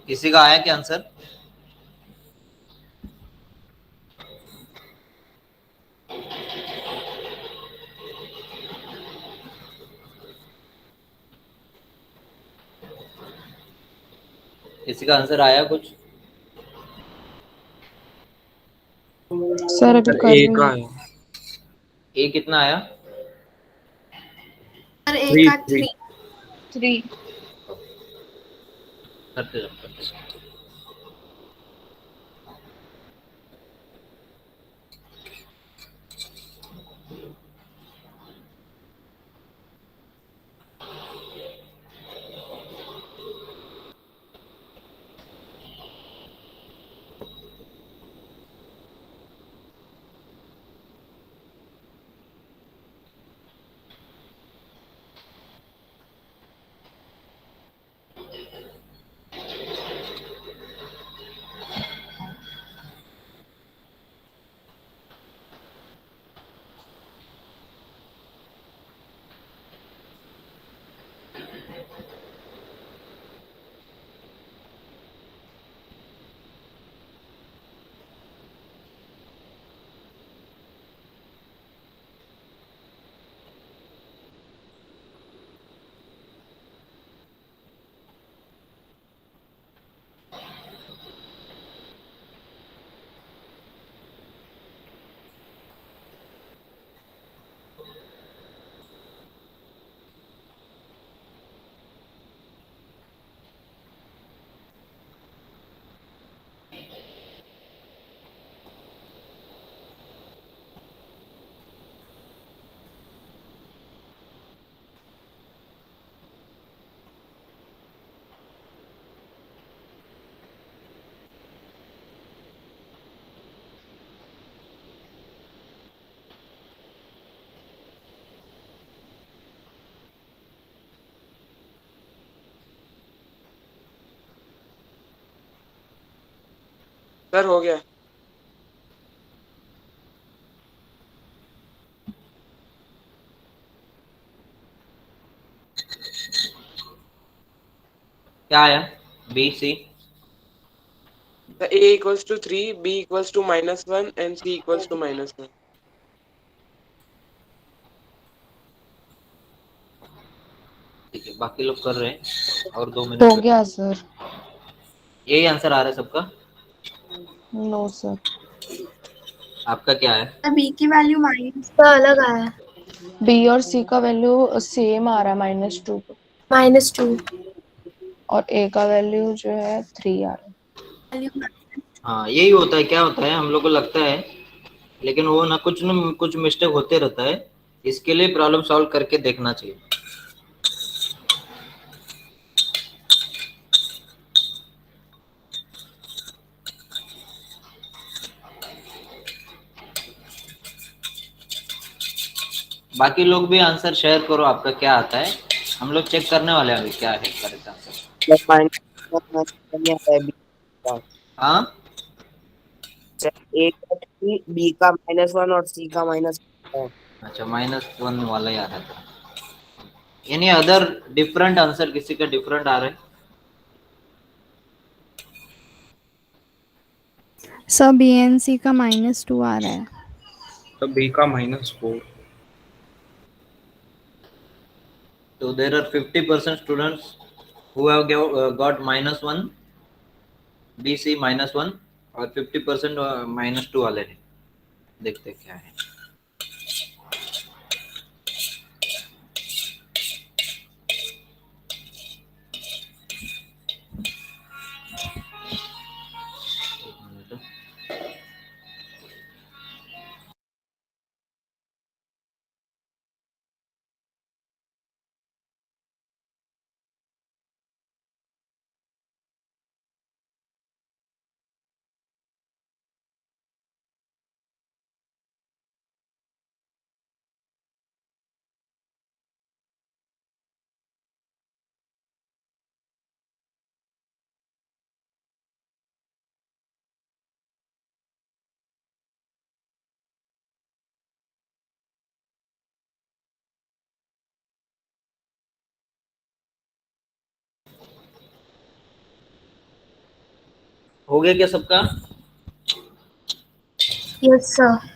किसी का आया क्या आंसर? किसी का आंसर आया कुछ? सर अभी सर कर ए रही का हूँ। है। ए कितना आया? सर ए थ्री का थ्री 3 करते जाओ। सर हो गया। क्या आया? B C A equals to 3, B equals to -1 and C equals to -1. ठीक है, बाकी लोग कर रहे हैं और 2 मिनट हो गया सर। यही आंसर आ रहा है सबका? No sir. आपका क्या है? बी की वैल्यू माइनस तो अलग आया बी और सी का वैल्यू सेम आ रहा है -2 -2। और ए का वैल्यू जो है 3 आ रहा है। वैल्यू हाँ, यही होता है। क्या होता है, हम लोग को लगता है, लेकिन वो ना कुछ मिस्टेक होते रहता है। इसके लिए प्रॉब्लम सॉल्व करके देखना चाहिए। बाकी लोग भी आंसर शेयर करो, आपका क्या आता है। हम लोग चेक करने वाले हैं अभी क्या है करेक्ट आंसर। प्लस माइनस नहीं आता है बी का। हाँ, ए का 3, बी का -1 और सी का -1 है। अच्छा, -1 वाला ही आ रहा था। यानी अदर डिफरेंट आंसर किसी का डिफरेंट आ रहा है। सब BNC का -2 आ रहा है। तो बी का -4। तो there are 50% students who have got -1, BC -1 और 50% -2 वाले हैं। देखते हैं क्या है। एक मिनट। हो गया क्या सबका? Yes sir.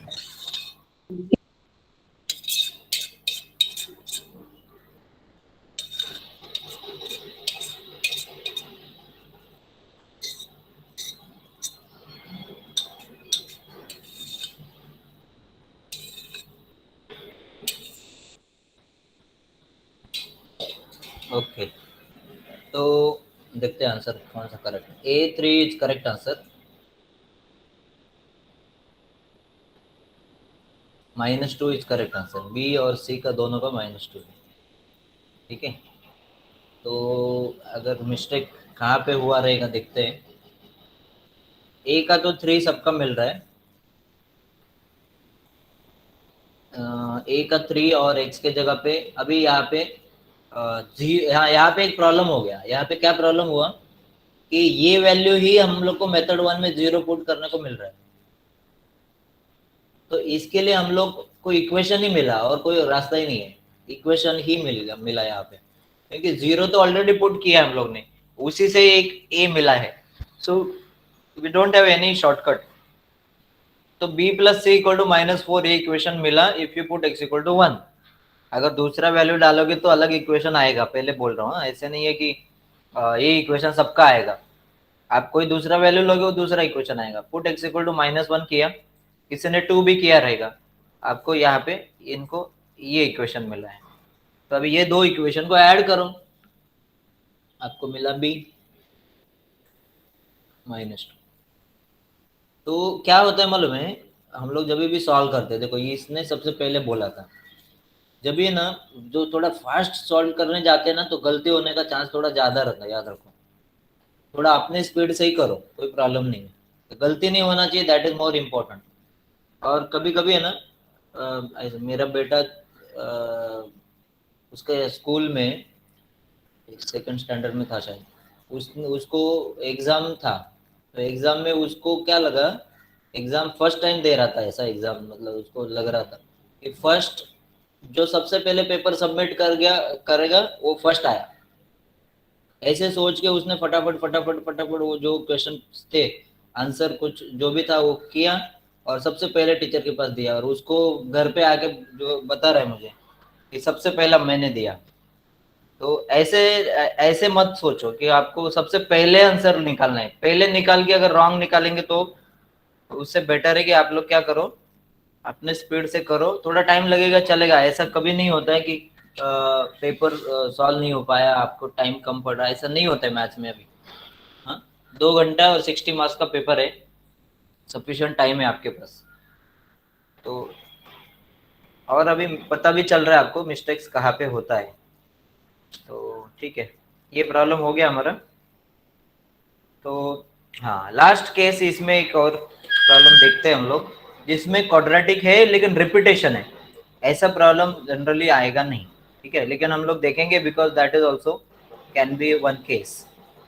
ओके, तो देखते हैं आंसर कौन सा करेक्ट है। A3 is correct answer. -2 is correct answer. B और सी का दोनों का -2 है। ठीक है, तो अगर मिस्टेक कहाँ पे हुआ रहेगा देखते हैं। ए का तो 3 सबका मिल रहा है। ए का 3 और एक्स के जगह पे अभी यहाँ पे यहाँ पे एक प्रॉब्लम हो गया। यहाँ पे क्या प्रॉब्लम हुआ कि ये वैल्यू ही हम लोग को मेथड 1 में 0 पुट करने को मिल रहा है। तो इसके लिए हम लोग को इक्वेशन ही मिला और कोई रास्ता ही नहीं है। इक्वेशन ही मिला यहाँ पे। क्योंकि 0 तो ऑलरेडी पुट किया हम लोग ने, उसी से एक a मिला है, so we don't have any shortcut. तो b plus C equal to -4 ये इक्वेशन मिला if you put x equal to 1। अगर दूसरा वैल्यू डालोगे तो अलग इक्वेशन आएगा, पहले बोल रहा हूँ, ऐसे नहीं है कि ये इक्वेशन सबका आएगा। आप कोई दूसरा वैल्यू लोगे वो दूसरा इक्वेशन आएगा। पुट x इक्वल टू -1 किया, किसी ने 2 भी किया रहेगा, आपको यहाँ पे इनको ये इक्वेशन मिला है। तो अभी ये दो इक्वेशन को ऐड करो, आपको मिला b -2। तो क्या होता है मालूम है, हम लोग जब भी सॉल्व करते हैं, देखो ये इसने सबसे पहले बोला था, जब ये ना जो थोड़ा फास्ट सॉल्व करने जाते हैं ना तो गलती होने का चांस थोड़ा ज्यादा रहता है, याद रखो। थोड़ा अपने स्पीड से ही करो, कोई प्रॉब्लम नहीं है, तो गलती नहीं होना चाहिए, दैट इज मोर इम्पोर्टेंट। और कभी कभी है ना, मेरा बेटा उसके स्कूल में सेकंड स्टैंडर्ड में था शायद, उसको एग्जाम था, तो एग्जाम में उसको क्या लगा, एग्जाम फर्स्ट टाइम दे रहा था, ऐसा एग्जाम मतलब उसको लग रहा था कि फर्स्ट जो सबसे पहले पेपर सबमिट करेगा वो फर्स्ट आया। ऐसे सोच के उसने फटाफट फटाफट फटाफट वो जो क्वेश्चन थे, आंसर कुछ जो भी था वो किया और सबसे पहले टीचर के पास दिया, और उसको घर पे आके जो बता रहा है मुझे कि सबसे पहला मैंने दिया। तो ऐसे ऐसे मत सोचो कि आपको सबसे पहले आंसर निकालना है, पहले निकाल के अगर रॉन्ग निकालेंगे तो उससे बेटर है कि आप लोग क्या करो, अपने स्पीड से करो, थोड़ा टाइम लगेगा चलेगा, ऐसा कभी नहीं होता है कि पेपर सॉल्व नहीं हो पाया, आपको टाइम कम पड़ रहा है, ऐसा नहीं होता है मैथ्स में अभी। हाँ, 2 घंटा और 60 मार्क्स का पेपर है, सफिशिएंट टाइम है आपके पास। तो और अभी पता भी चल रहा है आपको मिस्टेक्स कहाँ पे होता है। तो ठीक है, ये प्रॉब्लम हो गया हमारा। तो हाँ, लास्ट केस इसमें एक और प्रॉब्लम देखते हैं हम लोग, जिसमें क्वाड्रेटिक है लेकिन रिपीटेशन है। ऐसा प्रॉब्लम जनरली आएगा नहीं, ठीक है, लेकिन हम लोग देखेंगे because that is also can be one case.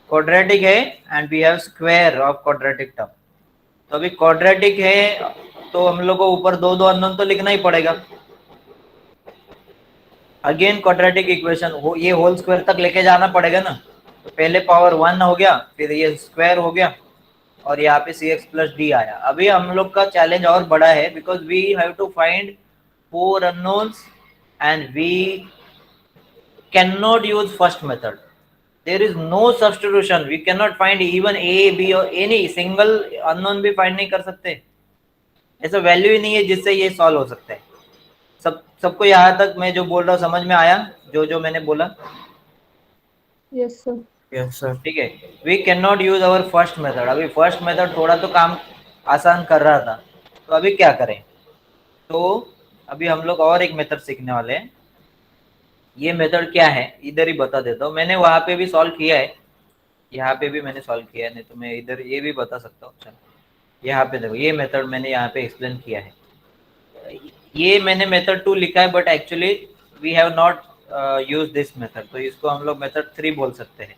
Quadratic है and we have square of quadratic term. तो अभी क्वाड्रेटिक है तो हम लोग को ऊपर दो दो अननोन तो लिखना ही पड़ेगा। अगेन क्वाड्रेटिक इक्वेशन हो, ये होल स्क्वायर तक लेके जाना पड़ेगा ना, तो पहले पावर 1 हो गया, फिर ये स्क्वायर हो गया, और यहाँ पे सी एक्स प्लस डी आया। अभी हम लोग का चैलेंज और बड़ा है because we have to find 4 unknowns and we can not use first method. There is no substitution, we can not find even A B और एनी सिंगल अननोन भी फाइंड नहीं कर सकते, ऐसा वैल्यू ही नहीं है जिससे ये सॉल्व हो सकता है। सबको यहाँ तक मैं जो बोल रहा हूँ समझ में आया, जो जो मैंने बोला? Yes sir. Yes sir. ठीक है, we can not use our first method. अभी फर्स्ट मेथड थोड़ा तो काम आसान कर रहा था, तो अभी क्या करें? तो अभी हम लोग और एक मेथड सीखने वाले हैं। ये मेथड क्या है इधर ही बता देता हूँ, मैंने वहां पे भी सॉल्व किया है, यहाँ पे भी मैंने सॉल्व किया है, नहीं तो मैं इधर ये भी बता सकता हूँ। चलो यहाँ पे देखो, ये मेथड मैंने यहाँ पे एक्सप्लेन किया है। ये मैंने मेथड 2 लिखा है but actually we have not use this method, तो इसको हम लोग मेथड 3 बोल सकते हैं।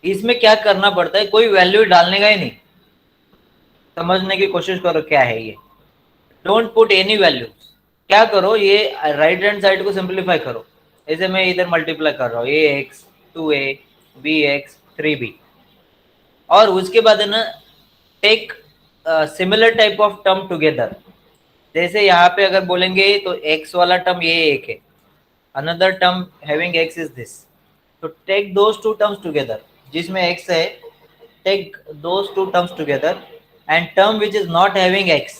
इसमें क्या करना पड़ता है, कोई वैल्यू डालने का ही नहीं, समझने की कोशिश करो क्या है ये। Don't put any value. क्या करो, ये राइट हैंड साइड को सिंप्लीफाई करो, जैसे मैं इधर मल्टीप्लाई कर रहा हूँ, ए x 2a B x 3b, और उसके बाद है ना take similar type of term together. जैसे यहाँ पे अगर बोलेंगे तो x वाला टर्म ये एक है, another term having x is this, तो take those two terms together, जिसमें x है take those two terms together and term which is not having x।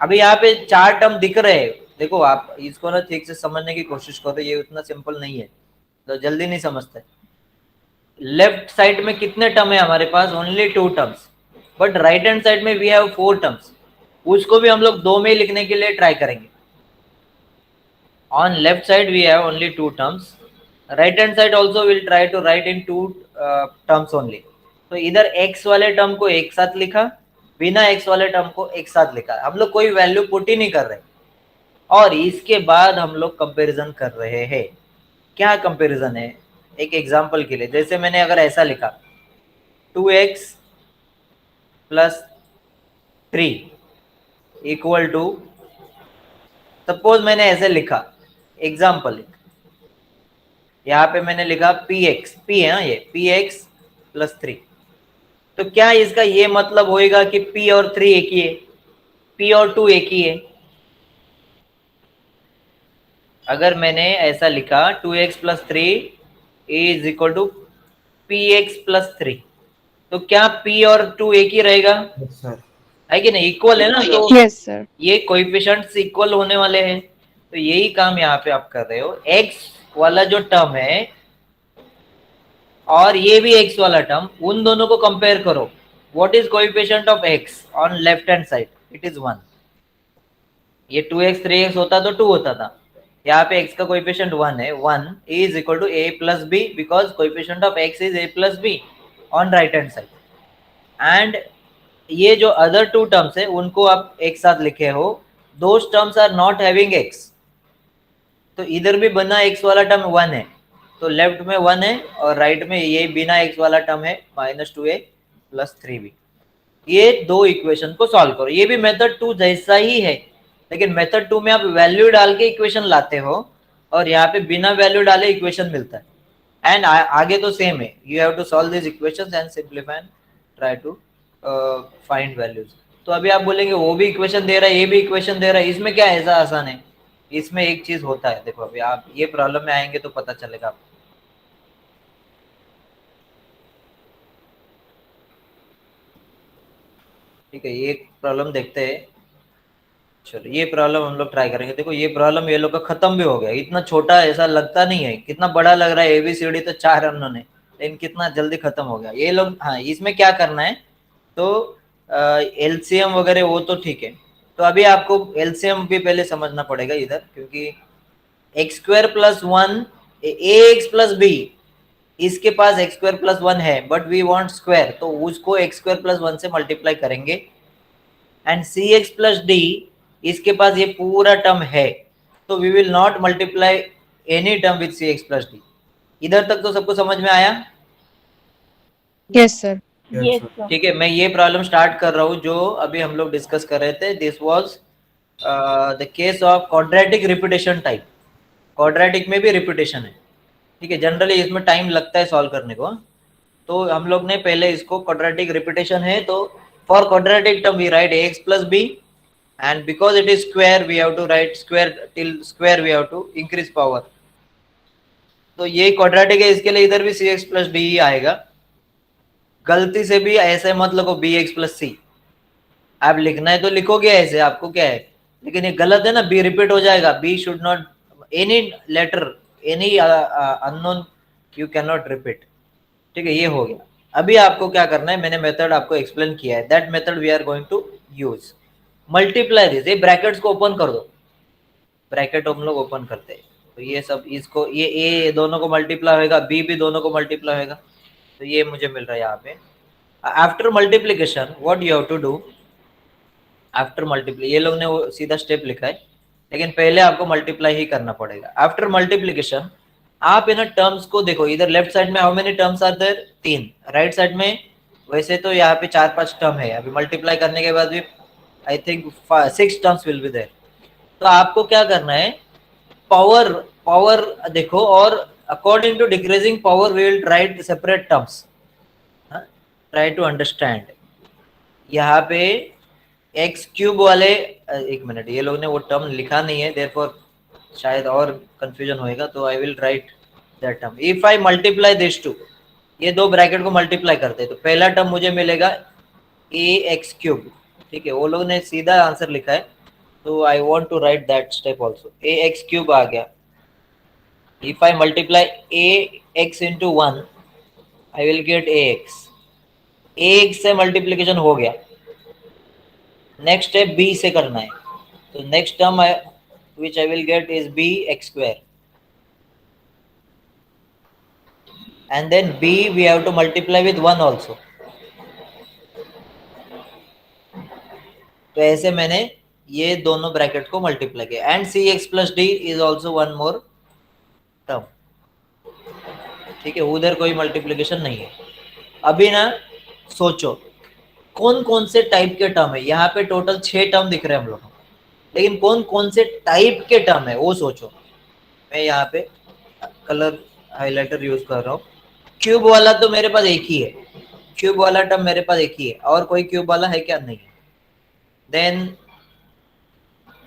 अभी यहाँ पे 4 टर्म दिख रहे हैं, देखो आप इसको ना ठीक से समझने की कोशिश करो, ये उतना सिंपल नहीं है तो जल्दी नहीं समझते। लेफ्ट साइड में कितने टर्म है हमारे पास? Only 2 terms, but right hand side में वी हैव 4 टर्म्स, उसको भी हम लोग 2 में ही लिखने के लिए ट्राई करेंगे। On left side we have only 2 terms, right hand side also will try to write in 2 terms only. तो इधर x वाले टर्म को एक साथ लिखा, बिना x वाले टर्म को एक साथ लिखा, हम लोग कोई वैल्यू पुट ही नहीं कर रहे, और इसके बाद हम लोग कंपैरिजन कर रहे हैं। क्या कंपैरिजन है? एक एग्जांपल के लिए, जैसे मैंने अगर ऐसा लिखा 2x plus 3 equal to, suppose मैंने ऐसे लिखा एग्जाम्पल, यहाँ पे मैंने लिखा पी एक्स, पी है ना ये, पी एक्स प्लस 3। तो क्या इसका ये मतलब होएगा कि p और 3 एक ही है, p और 2 एक ही है? अगर मैंने ऐसा लिखा 2x plus 3 is equal to P x plus 3, तो क्या p और 2 एक ही रहेगा? है कि नहीं? इक्वल है ना, तो Yes, sir. ये कोएफिशिएंट्स इक्वल होने वाले हैं। तो यही काम यहाँ पे आप कर रहे हो। x वाला जो टर्म है और ये भी x वाला टर्म, उन दोनों को कंपेयर करो। What is coefficient of x on left hand side? It is 1। ये 2x 3x होता तो 2 होता था, यहाँ पे x का कोएफिशिएंट 1 है। 1 is equal to a plus B, because coefficient of x is a plus B on right hand side. And ये जो अदर टू टर्म्स है उनको आप एक साथ लिखे हो, those terms are not having x। तो इधर भी बना x वाला टर्म 1 है, तो लेफ्ट में 1 है और राइट में ये बिना x वाला टर्म है -2a प्लस 3b। ये दो इक्वेशन को सॉल्व करो। ये भी मेथड 2 जैसा ही है, लेकिन मेथड 2 में आप वैल्यू डाल के इक्वेशन लाते हो और यहाँ पे बिना वैल्यू डाले इक्वेशन मिलता है। एंड आगे तो सेम है, you have to solve this equations and simplify and try to find values. तो अभी आप बोलेंगे वो भी इक्वेशन दे रहा है, ये भी इक्वेशन दे रहा है, इसमें क्या ऐसा आसान है? इसमें एक चीज होता है, देखो अभी आप ये प्रॉब्लम में आएंगे तो पता चलेगा आपको। ठीक है, ये प्रॉब्लम देखते हैं। चलो ये प्रॉब्लम हम लोग ट्राई करेंगे। देखो ये प्रॉब्लम ये लोग का खत्म भी हो गया। इतना छोटा ऐसा लगता नहीं है, कितना बड़ा लग रहा है। ABCD तो 4 उन्होंने, लेकिन कितना जल्दी खत्म हो गया ये लोग। हाँ, इसमें क्या करना है, तो LCM वगैरह वो तो ठीक है। तो अभी आपको LCM भी पहले समझना पड़ेगा इधर, क्योंकि x² plus 1 ax plus b, इसके पास x² प्लस 1 है बट वी वांट स्क्वायर, तो उसको x² प्लस 1 से मल्टीप्लाई करेंगे। एंड cx प्लस d, इसके पास ये पूरा टर्म है, तो we will not multiply any term with cx plus d। इधर तक तो सबको समझ में आया? Yes, sir. Yes, sir. ठीक है, मैं ये प्रॉब्लम स्टार्ट कर रहा हूँ जो अभी हम लोग डिस्कस कर रहे थे। This was the case of quadratic repetition type. Quadratic में भी रिपीटेशन है, ठीक है। जनरली इसमें टाइम लगता है सॉल्व करने को, तो हम लोग ने पहले इसको क्वाड्रेटिक रिपीटेशन है, तो for quadratic term we write ax plus b, and because it is square we have to write square till square, we have to increase power. तो ये क्वाड्रेटिक है, इसके लिए इधर भी cx प्लस d ही आएगा। गलती से भी ऐसे मत लिखो bx प्लस c, आप लिखना है तो लिखोगे ऐसे, आपको क्या है, लेकिन ये गलत है ना, b रिपीट हो जाएगा। b should not, any letter any unknown you can not repeat, ठीक है। ये हो गया। अभी आपको क्या करना है, मैंने मेथड आपको एक्सप्लेन किया है, that method we are going to use. Multiply this, ये ब्रैकेट्स को ओपन कर दो, ब्रैकेट हम लोग ओपन करते हैं, तो ये सब इसको ये a दोनों को मल्टीप्लाई होगा, b भी दोनों को मल्टीप्लाई होगा, तो ये मुझे मिल रहा है यहाँ पे। After multiplication what you have to do, after multiply, ये लोग ने वो सीधा स्टेप लिखा है, लेकिन पहले आपको मल्टीप्लाई ही करना पड़ेगा। आफ्टर मल्टीप्लीकेशन आप इन टर्म्स को देखो, इधर लेफ्ट साइड में how many terms are there, 3। Right side में वैसे तो यहाँ पे 4-5 टर्म है, अभी मल्टीप्लाई करने के बाद भी I think 6 terms will be there. तो आपको क्या करना है, पावर देखो, और according to decreasing power we will write separate terms. Try to understand. यहाँ पे x³ वाले, एक मिनट, ये लोग ने वो टर्म लिखा नहीं है, देयरफॉर शायद और कंफ्यूजन होएगा, तो I will write that term. If I multiply this two, ये दो ब्रैकेट को मल्टीप्लाई करते हैं, तो पहला टर्म मुझे मिलेगा ax³, ठीक है। वो लोग ने सीधा आंसर लिखा है, तो I want to write that step also. ax³ आ गया। If I multiply ax into 1, I will get ax से मल्टीप्लीकेशन हो गया। नेक्स्ट स्टेप b से करना है, तो next term which I will get is bx², and then b we have to multiply with 1 also। तो ऐसे मैंने ये दोनों ब्रैकेट को मल्टीप्लाई किया, and cx plus d is also one more term, ठीक है। उधर कोई मल्टीप्लीकेशन नहीं है। अभी ना सोचो कौन कौन से टाइप के टर्म है, यहाँ पे टोटल 6 टर्म दिख रहे हैं हम लोग, लेकिन कौन कौन से टाइप के टर्म है वो सोचो। मैं यहाँ पे कलर हाइलाइटर यूज कर रहा हूँ। क्यूब वाला तो मेरे पास एक ही है, क्यूब वाला टर्म मेरे पास एक ही है, और कोई क्यूब वाला है क्या? नहीं। देन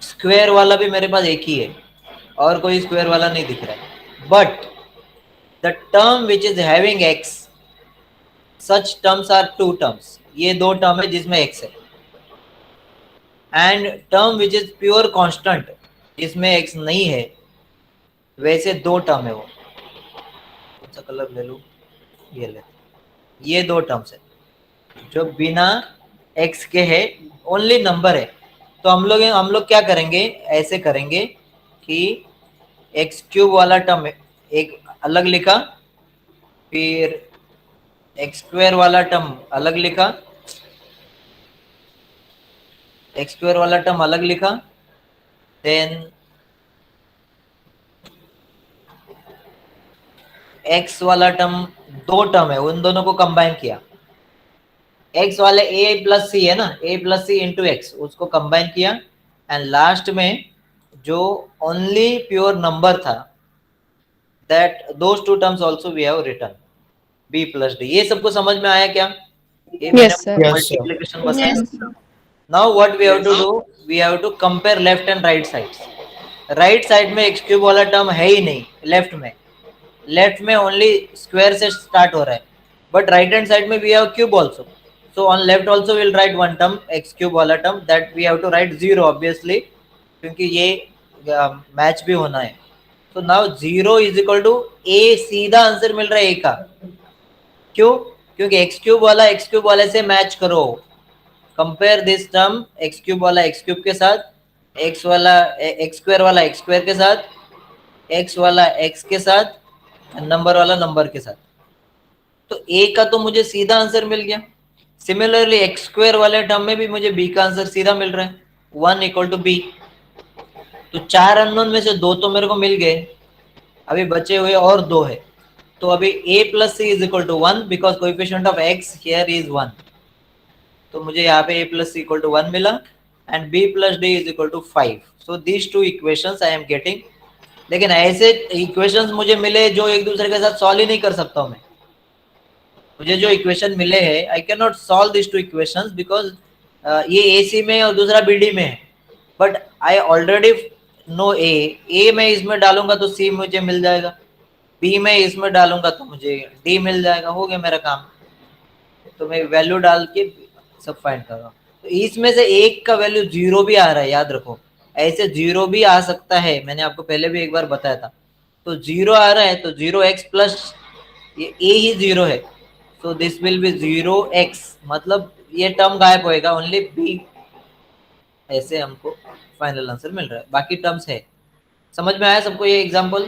स्क्वायर वाला भी मेरे पास एक ही है, और कोई स्क्वायर वाला नहीं दिख रहा है। But the term which is having x, such terms are two terms, ये दो टर्म है जिसमें एक्स है। And term which is pure constant, जिसमें एक्स नहीं है, वैसे दो टर्म है वो। कौन सा कलर ले लूं? ये ले। ये दो टर्म्स है जो बिना एक्स के है, ओनली नंबर है। तो हम लोग क्या करेंगे, ऐसे करेंगे कि एक्स क्यूब वाला टर्म एक अलग लिखा, फिर एक्स स्क्वायर वाला टर्म अलग लिखा, एक्स स्क्वायर वाला टर्म अलग लिखा, देन एक्स वाला टर्म, दो टर्म है उन दोनों को कंबाइन किया। एक्स वाले ए प्लस सी है ना, a plus c into x, उसको कंबाइन किया। एंड लास्ट में जो ओनली प्योर नंबर था, that those two terms also we have written b plus d. ये सबको समझ में आया क्या? ये मैंने Yes, sir. मल्टीप्लिकेशन बताया। Yes. Now what we have to do, we have to compare left and right sides. Right side में एक्स क्यूब वाला टर्म है ही नहीं, लेफ्ट में ओनली स्क्वायर से स्टार्ट हो रहा है, बट राइट हैंड साइड में we have cube also. So on left also we'll write one term, x cube वाला term, that we have to write 0 obviously, क्योंकि ये मैच भी होना है। So now 0 is equal to a, सीधा answer मिल रहा है a का। क्यों? क्योंकि x cube वाले से मैच करो। Compare this term x cube वाला x cube के साथ, x स्क्वायर वाला x स्क्वायर के साथ, x वाला x के साथ, नंबर वाला नंबर के साथ। तो a का तो मुझे सीधा आंसर मिल गया। सिमिलरली एक्स स्क्वायर वाले टर्म में भी मुझे बी का आंसर सीधा मिल रहा है, 1 इक्वल टू बी। तो चार अननोन में से दो तो मेरे को मिल गए, अभी बचे हुए और दो है। तो अभी a plus c is equal to 1 because coefficient of x here is 1। तो मुझे यहाँ पे a plus C equal to 1 मिला and b plus d is equal to 5। So these two equations I am getting. लेकिन ऐसे equations मुझे मिले जो एक दूसरे के साथ सॉल्व ही नहीं कर सकता हूँ मैं। मुझे जो इक्वेशन मिले हैं, I can not solve this two equations because ये AC में और दूसरा BD में है, but I already know A में इसमें डालूंगा तो C मुझे मिल जाएगा, B में इसमें डालूंगा तो मुझे D मिल जाएगा, हो गया मेरा काम। तो मैं वैल्यू डाल के सब फाइंड कर रहा हूँ। तो इसमें से एक का वैल्यू 0 भी आ रहा है, याद रखो, ऐसे 0 भी आ सकता है, मैंने आपको पहले भी एक बार बताया था। तो 0 आ रहा है तो 0x प्लस ये A ही 0 है, so this will be 0x, मतलब ये टर्म गायब होएगा, ओनली b। ऐसे हमको फाइनल आंसर मिल रहा है, बाकी टर्म्स है। समझ में आया सबको ये एग्जांपल?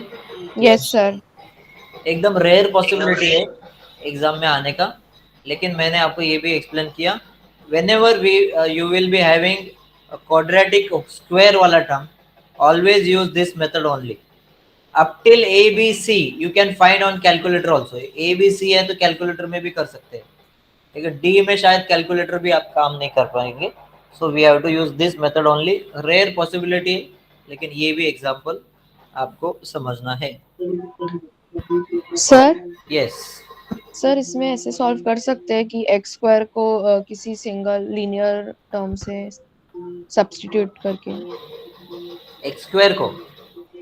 Yes, sir. एकदम रेयर पॉसिबिलिटी है एग्जाम में आने का, लेकिन मैंने आपको ये भी एक्सप्लेन किया। whenever you will be having a quadratic square वाला term, always use this method only. up till ABC you can find on calculator also. ABC है तो कैलकुलेटर में भी कर सकते हैं, लेकिन D में शायद कैलकुलेटर भी आप काम नहीं कर पाएंगे। so we have to use this method only. rare possibility है, लेकिन ये भी एग्जांपल आपको समझना है। Sir, yes, सर इसमें ऐसे सॉल्व कर सकते हैं कि एक्स स्क्वायर को किसी सिंगल लीनियर टर्म से सब्स्टिट्यूट करके। एक्स स्क्वायर को,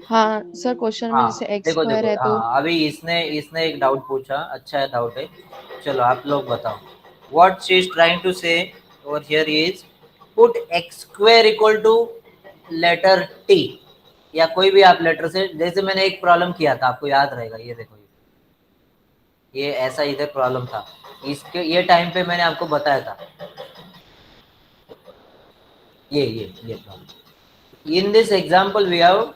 हाँ सर, क्वेश्चन में जैसे एक्स देखो स्क्वायर है तो हाँ, अभी इसने एक डाउट पूछा, अच्छा है डाउट है। चलो आप लोग बताओ, what she is trying to say over here is put X square equal to letter T, या कोई भी आप लेटर से, जैसे मैंने एक प्रॉब्लम किया था, आपको याद रहेगा, ये देखो ये ऐसा इधर प्रॉब्लम था, इसके ये टाइम पे मैंने आपको बताया था ये problem. In this example we have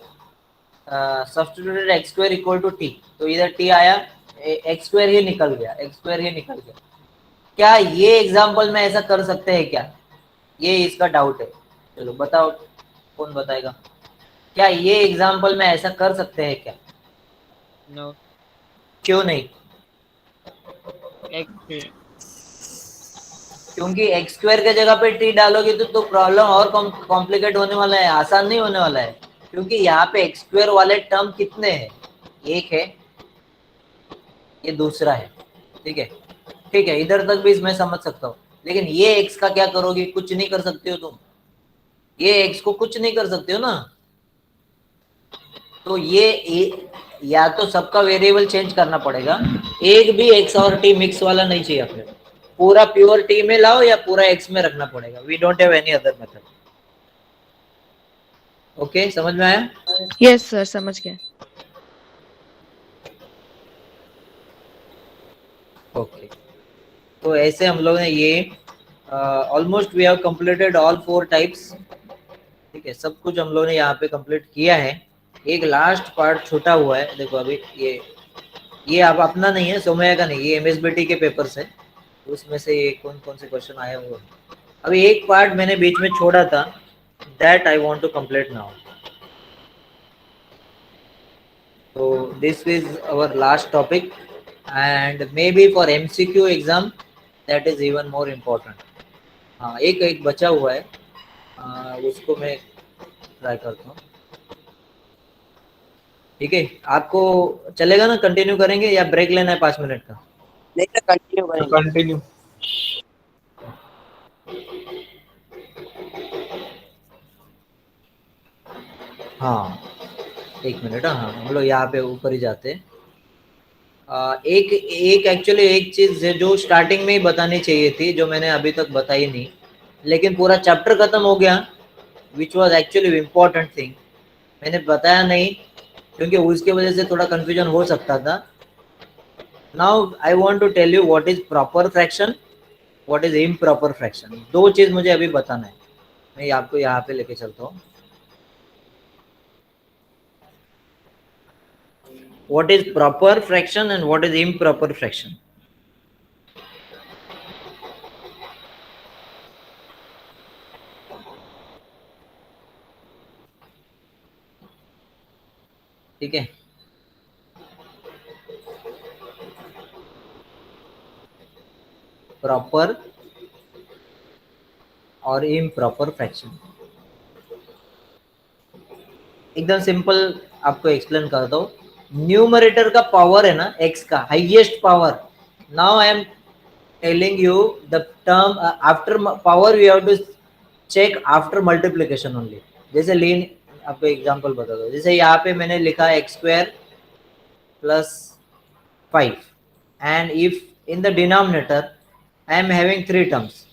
substituted x square equal to T, तो इधर T आया, एक्स स्क्वायर ही निकल गया, क्या ये एग्जांपल में ऐसा कर सकते हैं क्या? ये इसका डाउट है। चलो बताओ, कौन बताएगा, क्या ये एग्जांपल में ऐसा कर सकते हैं क्या? No. क्यों नहीं? X. क्योंकि एक्स स्क्वायर के जगह पे T डालोगे तो प्रॉब्लम और कॉम्प्लिकेट होने वाला है, आसान नहीं होने वाला है। क्योंकि यहाँ पे एक्स स्क्वायर वाले टर्म कितने हैं? एक है, ये दूसरा है, ठीक है। ठीक है, इधर तक भी मैं समझ सकता हूँ, लेकिन ये x का क्या करोगे? कुछ नहीं कर सकते हो तुम, ये x को कुछ नहीं कर सकते हो ना। तो या तो सबका वेरिएबल चेंज करना पड़ेगा, एक भी x और t मिक्स वाला नहीं चाहिए अपने, पूरा प्योर t में लाओ या पूरा x में रखना पड़ेगा। We don't have any other method. Okay, समझ में आया? यस सर, समझ गए। ओके, तो ऐसे हम लोग ने ये almost we have completed all 4 types, ठीक है। सब कुछ हम लोग ने यहाँ पे कंप्लीट किया है। एक लास्ट पार्ट छूटा हुआ है, देखो अभी ये आप अपना नहीं है, सोमया का नहीं, ये एमएसबीटी के पेपर्स है, उसमें से ये कौन कौन से क्वेश्चन आए हुए। अभी एक पार्ट मैंने बीच में छोड़ा था, that I want to complete now. So this is our last topic, and maybe for MCQ exam that is even more important. हाँ, एक बचा हुआ है, उसको मैं ट्राई करता हूँ, ठीक है। आपको चलेगा ना? कंटिन्यू करेंगे या ब्रेक लेना है 5 मिनट का? नहीं तो कंटिन्यू करेंगे। कंटिन्यू। हाँ, 1 मिनट। हाँ, हम लोग यहाँ पे ऊपर ही जाते हैं। एक एक्चुअली एक चीज है जो स्टार्टिंग में ही बतानी चाहिए थी, जो मैंने अभी तक बताई नहीं, लेकिन पूरा चैप्टर खत्म हो गया, which was actually important thing. मैंने बताया नहीं क्योंकि उसके वजह से थोड़ा कंफ्यूजन हो सकता था। Now I want to tell you what is proper fraction, what is improper fraction. 2 चीज मुझे अभी बताना है, मैं आपको यहाँ पे लेके चलता हूँ। What is proper fraction and what is improper fraction? ठीक है, प्रॉपर और इम्प्रॉपर फ्रैक्शन एकदम सिंपल आपको एक्सप्लेन करता हूँ। न्यूमरेटर का पावर है ना x का, highest power. Now I am telling you the term after power we have to check after multiplication only. जैसे लीन आपको एग्जांपल बता दो, जैसे यहाँ पे मैंने लिखा x² + 5 and if in the denominator I am having 3 terms,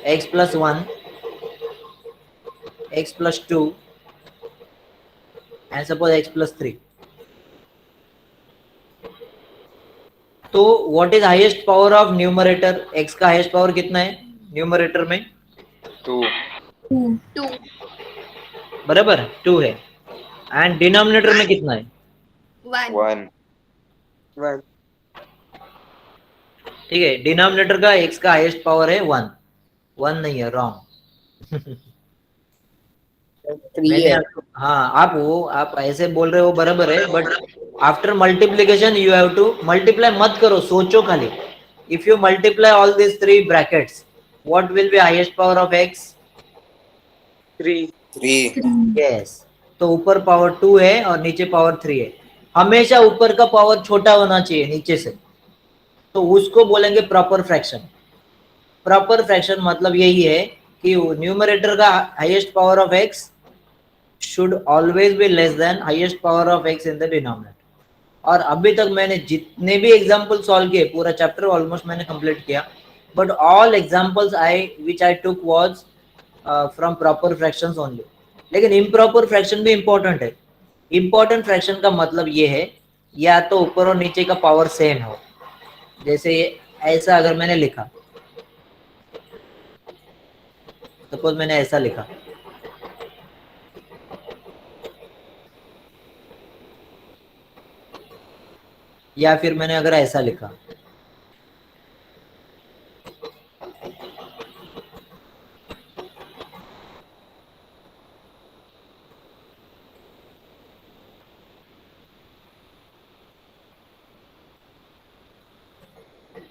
x + 1, x + 2 and suppose x + 3. तो what is highest power of numerator? x का हाईएस्ट पावर कितना है न्यूमरेटर में? 2। 2 बराबर 2 है। एंड डिनोमिनेटर में कितना है? 1 1 ठीक है, डिनोमिनेटर का x का हाईएस्ट पावर है 1 नहीं है, रॉन्ग। 3 है। हाँ, आप ऐसे बोल रहे हो बराबर है, but after multiplication you have to multiply मत करो, सोचो खाली। If you multiply all this 3 brackets, what will be highest power of x? 3 yes, तो ऊपर पावर 2 है और नीचे पावर 3 है। हमेशा ऊपर का पावर छोटा होना चाहिए नीचे से, तो उसको बोलेंगे प्रॉपर फ्रैक्शन। प्रॉपर फ्रैक्शन मतलब यही है कि न्यूमरेटर का highest power of x should always be less than highest power of x in the denominator। और अभी तक मैंने जितने भी एग्जांपल सॉल्व किए, पूरा चैप्टर ऑलमोस्ट मैंने कंप्लीट किया, but all examples which I took was from proper fractions only। लेकिन इम्प्रॉपर फ्रैक्शन भी इंपॉर्टेंट है। इंपॉर्टेंट फ्रैक्शन का मतलब ये है, या तो ऊपर और नीचे का पावर सेम हो। जैसे ऐसा अगर मैंने लिखा, सपोज मैंने ऐसा लिखा, या फिर मैंने अगर ऐसा लिखा,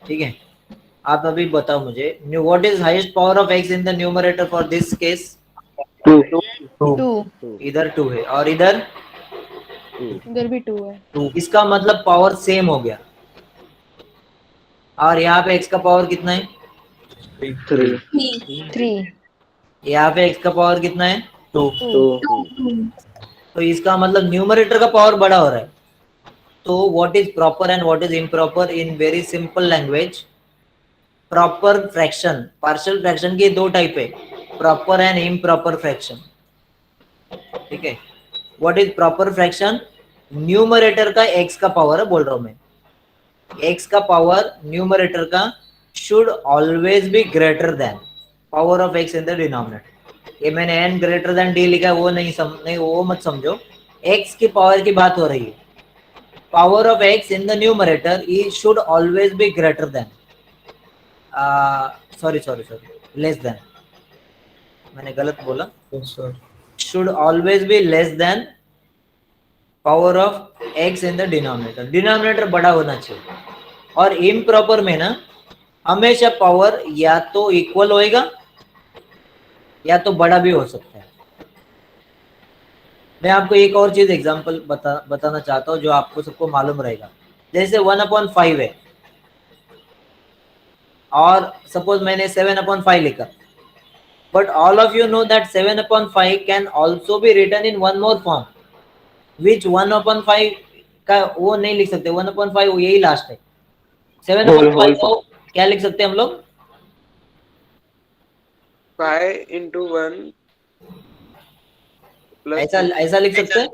ठीक है। आप अभी बताओ मुझे, what is highest power of x in the numerator for this case? 2। इधर 2 है और इधर इधर भी 2 है। 2। इसका मतलब पावर सेम हो गया। और यहाँ पे x का पावर कितना है? 3. 3. यहाँ पे x का पावर कितना है? 2. 2. तो इसका मतलब न्यूमरेटर का पावर बड़ा हो रहा है. तो what is proper and what is improper in very simple language? Proper fraction, partial fraction के दो टाइप है, प्रॉपर एंड इम्प्रॉपर फ्रैक्शन. ठीक है. What is proper fraction? Numerator का x का पावर है बोल रहा हूं मैं. x का पावर न्यूमरेटर का should always be greater then power of x in the denominator. ये मैंने n ग्रेटर देन d लिखा है, वो नहीं, वो मत समझो. x की पावर की बात हो रही है. Power of x in the numerator E should always be greater then, sorry less than, मैंने गलत बोला. Yes, sir. should always be less than power of x in the denominator. Denominator बड़ा होना चाहिए. और इम्प्रॉपर में ना हमेशा पावर या तो इक्वल होएगा या तो बड़ा भी हो सकता है. मैं आपको एक और चीज एग्जांपल बताना चाहता हूँ जो आपको सबको मालूम रहेगा. जैसे 1/5 है और सपोज मैंने 7/5 लिखा. But all of you know that 7/5 can also be written in one more form, which 1/5 का वो नहीं लिख सकते. 1/5 वो यही लास्ट है. 7/5 को क्या लिख सकते हैं हम लोग? 5 into 1 plus ऐसा लिख सकते हैं.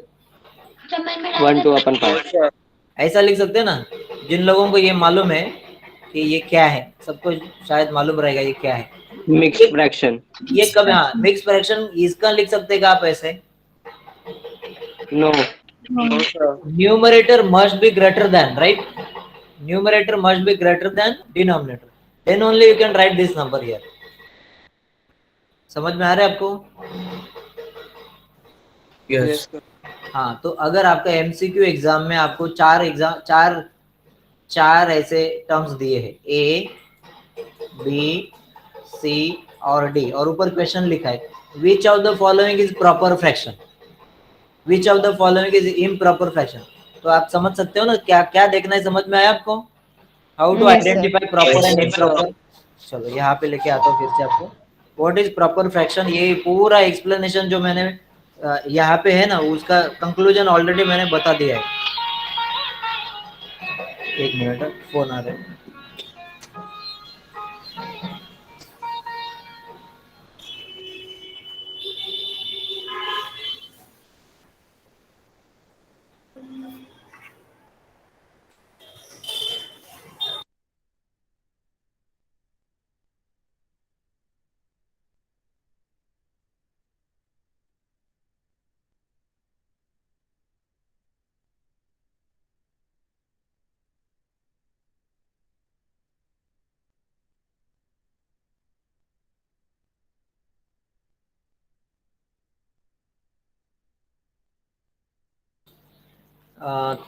1/2/5. ऐसा लिख सकते हैं ना. जिन लोगों को ये मालूम है कि ये क्या है, सबको शायद मालूम रहेगा ये क्या है. Mixed fraction. ये कब? हाँ, मिक्स फ्रैक्शन. इसका लिख सकते हैं आप ऐसे? No. no, sir. Numerator must be greater than, right? Numerator must be greater than denominator. Then only you can write this number here. समझ में आ रहा है आपको? Yes. Yes, sir. हाँ. तो अगर आपका एमसीक्यू एग्जाम में आपको चार ऐसे टर्म्स दिए हैं, ए, बी, सी और डी, और ऊपर क्वेश्चन लिखा है which of the following is proper fraction, which of the following is improper fraction. तो आप समझ सकते हो ना क्या क्या देखना है. समझ में आया आपको? How to Yes, sir. Identify proper and Yes, sir. Improper. चलो यहाँ पे लेके आता हूँ फिर से आपको. व्हाट इज प्रॉपर फ्रैक्शन, ये पूरा एक्सप्लेनेशन जो मैंने यहाँ पे है ना, उसका कंक्लूजन ऑलरेडी मैंने बता दिया है. एक मिनट, फोन आ रहा है.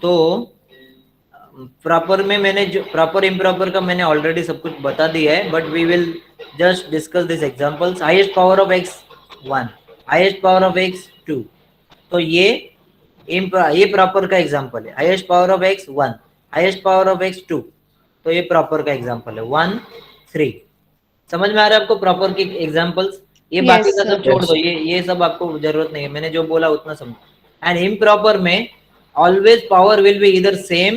तो प्रॉपर में मैंने जो प्रॉपर इम्प्रॉपर का मैंने ऑलरेडी सब कुछ बता दिया है. But we will just discuss this examples. Highest power of x 1, highest power of x 2. तो ये प्रॉपर का एग्जांपल है. Highest power of x 1, highest power of x 2. तो ये प्रॉपर का एग्जांपल है 1, 3. समझ में आ रहा है आपको प्रॉपर के एग्जांपल्स? ये Yes, बाकी का सब sir. छोड़ दो, ये सब आपको जरूरत नहीं है. मैंने जो बोला उतना समझो. एंड इम्प्रॉपर में ऑलवेज पावर विल बी इधर सेम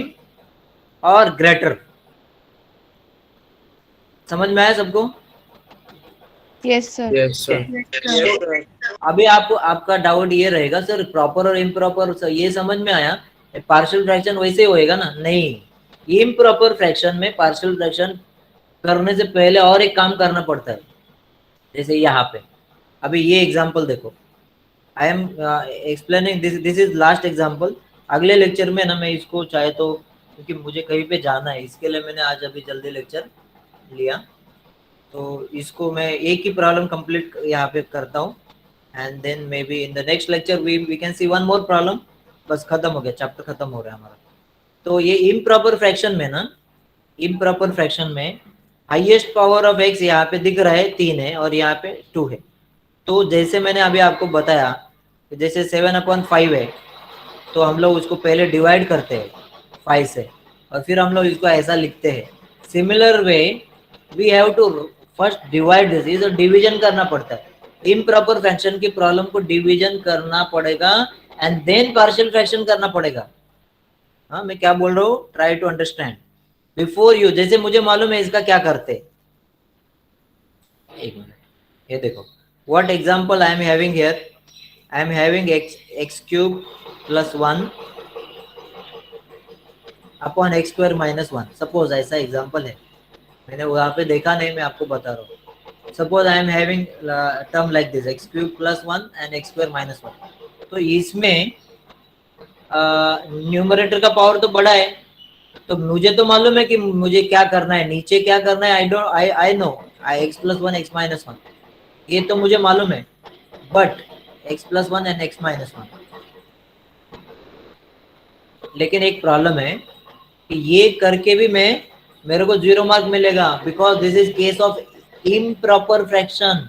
और ग्रेटर. समझ में आया सबको? Yes, sir. Yes, sir. Yes, sir. अभी आपको आपका डाउट ये रहेगा सर प्रॉपर और इम्प्रॉपर ये समझ में आया, पार्शियल फ्रैक्शन वैसे ही होएगा ना? नहीं, इम्प्रॉपर फ्रैक्शन में पार्शियल फ्रैक्शन करने से पहले और एक काम करना पड़ता है. जैसे यहाँ पे अभी ये एग्जांपल देखो. I am explaining this is last example. अगले लेक्चर में ना मैं इसको चाहे तो, क्योंकि मुझे कहीं पे जाना है, इसके लिए मैंने आज अभी जल्दी लेक्चर लिया. तो इसको मैं एक ही प्रॉब्लम कंप्लीट यहाँ पे करता हूँ. And then maybe in the next lecture we can see one more problem. बस खत्म हो गया, चैप्टर खत्म हो रहा है हमारा. तो ये इम्प्रॉपर फ्रैक्शन में ना, इम्प्रॉपर फ्रैक्शन में हाईएस्ट पावर ऑफ x यहाँ पे दिख रहा है 3 है और यहाँ पे 2 है. तो जैसे मैंने अभी आपको बताया, जैसे 7/5 है तो हम लोग उसको पहले डिवाइड करते हैं 5 से, और फिर हम लोग इसको ऐसा लिखते हैं similar way we have to first divide this, ये तो डिवीजन करना पड़ता है। इम्प्रॉपर फ्रैक्शन की प्रॉब्लम को डिवीजन करना पड़ेगा एंड देन पार्शियल फ्रैक्शन करना पड़ेगा। हाँ, मैं क्या बोल रहा हूँ, try to understand before you. जैसे मुझे मालूम है इसका क्या करते, एक मिनट, ये देखो what example I am having here, I am having x cube plus 1 upon x square minus 1। Suppose ऐसा एग्जांपल है, मैंने वहां पे देखा नहीं, मैं आपको बता रहा हूँ। Suppose I am having term like this, x cube plus 1 and x square minus 1। तो इसमें न्यूमरेटर का पावर तो बड़ा है, तो मुझे तो मालूम है कि मुझे क्या करना है, नीचे क्या करना है। I know x plus 1 x minus 1, ये तो मुझे मालूम है। But x plus 1 and x minus 1, लेकिन एक प्रॉब्लम है कि ये करके भी मेरे को 0 मार्क मिलेगा, because this is case of improper fraction.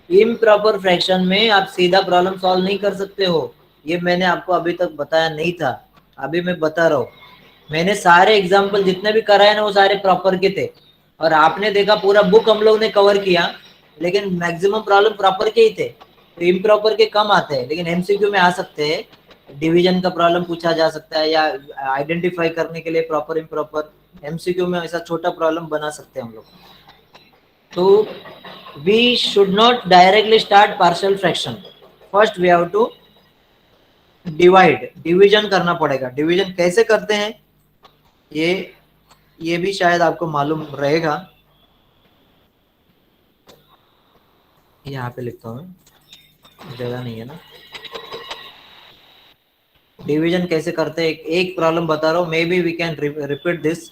Improper fraction में आप सीधा प्रॉब्लम सॉल्व नहीं कर सकते हो। ये मैंने आपको अभी तक बताया नहीं था, अभी मैं बता रहा हूँ। मैंने सारे एग्जाम्पल जितने भी कराए ना वो सारे प्रॉपर के थे, और आपने देखा पूरा बुक हम लोग ने कवर किया, लेकिन मैक्सिमम प्रॉब्लम प्रॉपर के ही थे। तो इम्प्रॉपर के कम आते हैं, लेकिन एमसीक्यू में आ सकते हैं। डिवीजन का प्रॉब्लम पूछा जा सकता है, या आइडेंटिफाई करने के लिए प्रॉपर इम्प्रॉपर एमसीक्यू में ऐसा छोटा प्रॉब्लम बना सकते हैं हम लोग। तो we should not directly start partial fraction, first we have to divide, division करना पड़ेगा। डिवीजन कैसे करते हैं ये भी शायद आपको मालूम रहेगा। यहाँ पे लिखता हूँ, जगह नहीं है ना। डिवीजन कैसे करते हैं, एक प्रॉब्लम बता रहा हूँ, maybe we can repeat this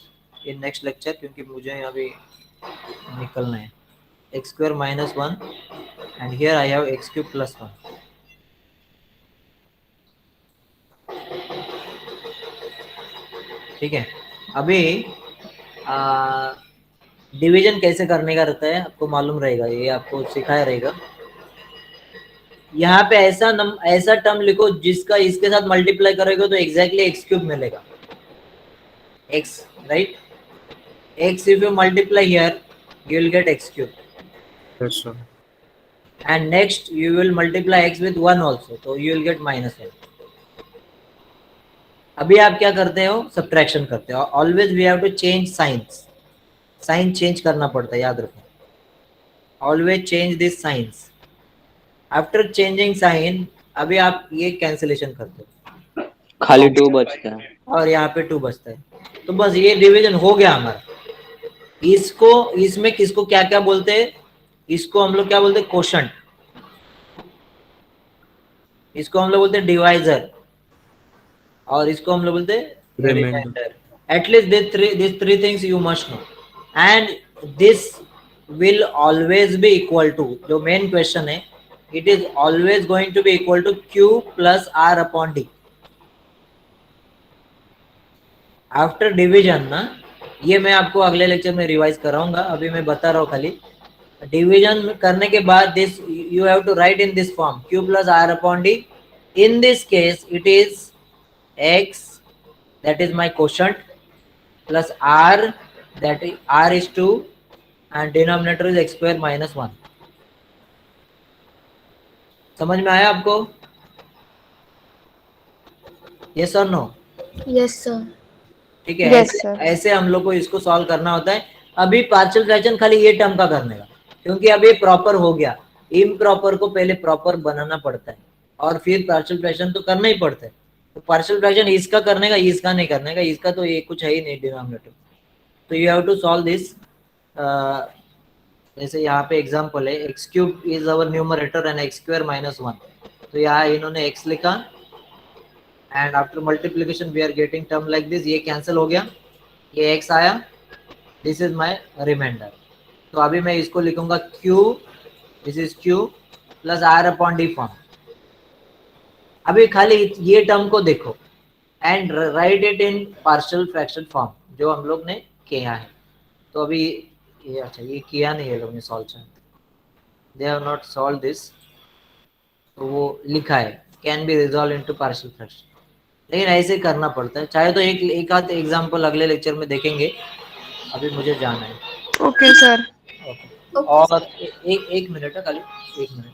in next lecture, क्योंकि मुझे अभी निकलना है। X square minus 1 and here I have x cube plus 1। ठीक है, अभी डिवीजन कैसे करने का रहता है आपको मालूम रहेगा, ये आपको सिखाया रहेगा। यहाँ पे ऐसा टर्म लिखो जिसका इसके साथ मल्टीप्लाई करेगा तो एग्जैक्टली एक्स क्यूब मिलेगा। X, right? X if you multiply here you will get x cube. Yes, sir. And next you will multiply x with 1 also, so you will get minus 1. अभी आप क्या करते हो, subtraction करते हो। Always we have to change signs, sign change करना पड़ता है, याद रखो। Always change this signs. After changing sign अभी आप ये कैंसिलेशन करते हो, खाली 2 बचता है और यहाँ पे 2 बचता है। तो बस ये डिवीजन हो गया हमारा। इसको, इसमें किसको क्या क्या बोलते हैं, इसको हम लोग क्या बोलते हैं, कोशंट। इसको हम लोग बोलते हैं डिवाइजर, और इसको हम लोग बोलते हैं remainder. At least this three things you must know, and this will always be equal to, जो मेन क्वेश्चन है, it is always going to be equal to Q plus R upon D। After division ना, ये मैं आपको अगले lecture में revise कराऊंगा, अभी मैं बता रहा हूँ खाली। डिवीजन करने के बाद this you have to write in this form, Q plus R upon D। In this case it is x, that is my quotient, plus R, that is R is 2, and denominator is x square minus 1। समझ में आया आपको? yes or no? Yes, sir. ठीक है, Yes, sir. ऐसे हम लोग को इसको सॉल्व करना होता है। अभी पार्शियल फ्रैक्शन खाली ये टर्म का करने का, क्योंकि अभी प्रॉपर हो गया। इम्प्रॉपर को पहले प्रॉपर बनाना पड़ता है, और फिर पार्शियल फ्रैक्शन तो करना ही पड़ता है। तो पार्शियल फ्रैक्शन इसका करने का, इसका नहीं करने का, इसका तो ये कुछ है ही नहीं डिनोमिनेटर। तो you have to solve this. जैसे यहाँ पे एग्जांपल है, x cube is our numerator and x square minus 1। तो यहाँ इन्होंने एक्स लिखा, and after multiplication we are getting term like this. ये कैंसिल हो गया, ये एक्स आया, दिस इज माई रिमाइंडर। तो अभी मैं इसको लिखूंगा Q, this is Q plus R upon D form. अभी खाली ये टर्म को देखो and right it in partial fraction form, जो हम लोग ने किया है। तो अभी ये, अच्छा ये किया नहीं है लोग ने solve, they have not solve this. तो वो लिखा है can be resolve into partial fraction, लेकिन ऐसे करना पड़ता है। चाहे तो एक आध एग्जांपल अगले लेक्चर में देखेंगे अभी मुझे जाना है। Okay sir. ओके, और एक मिनट है खाली, एक मिनट।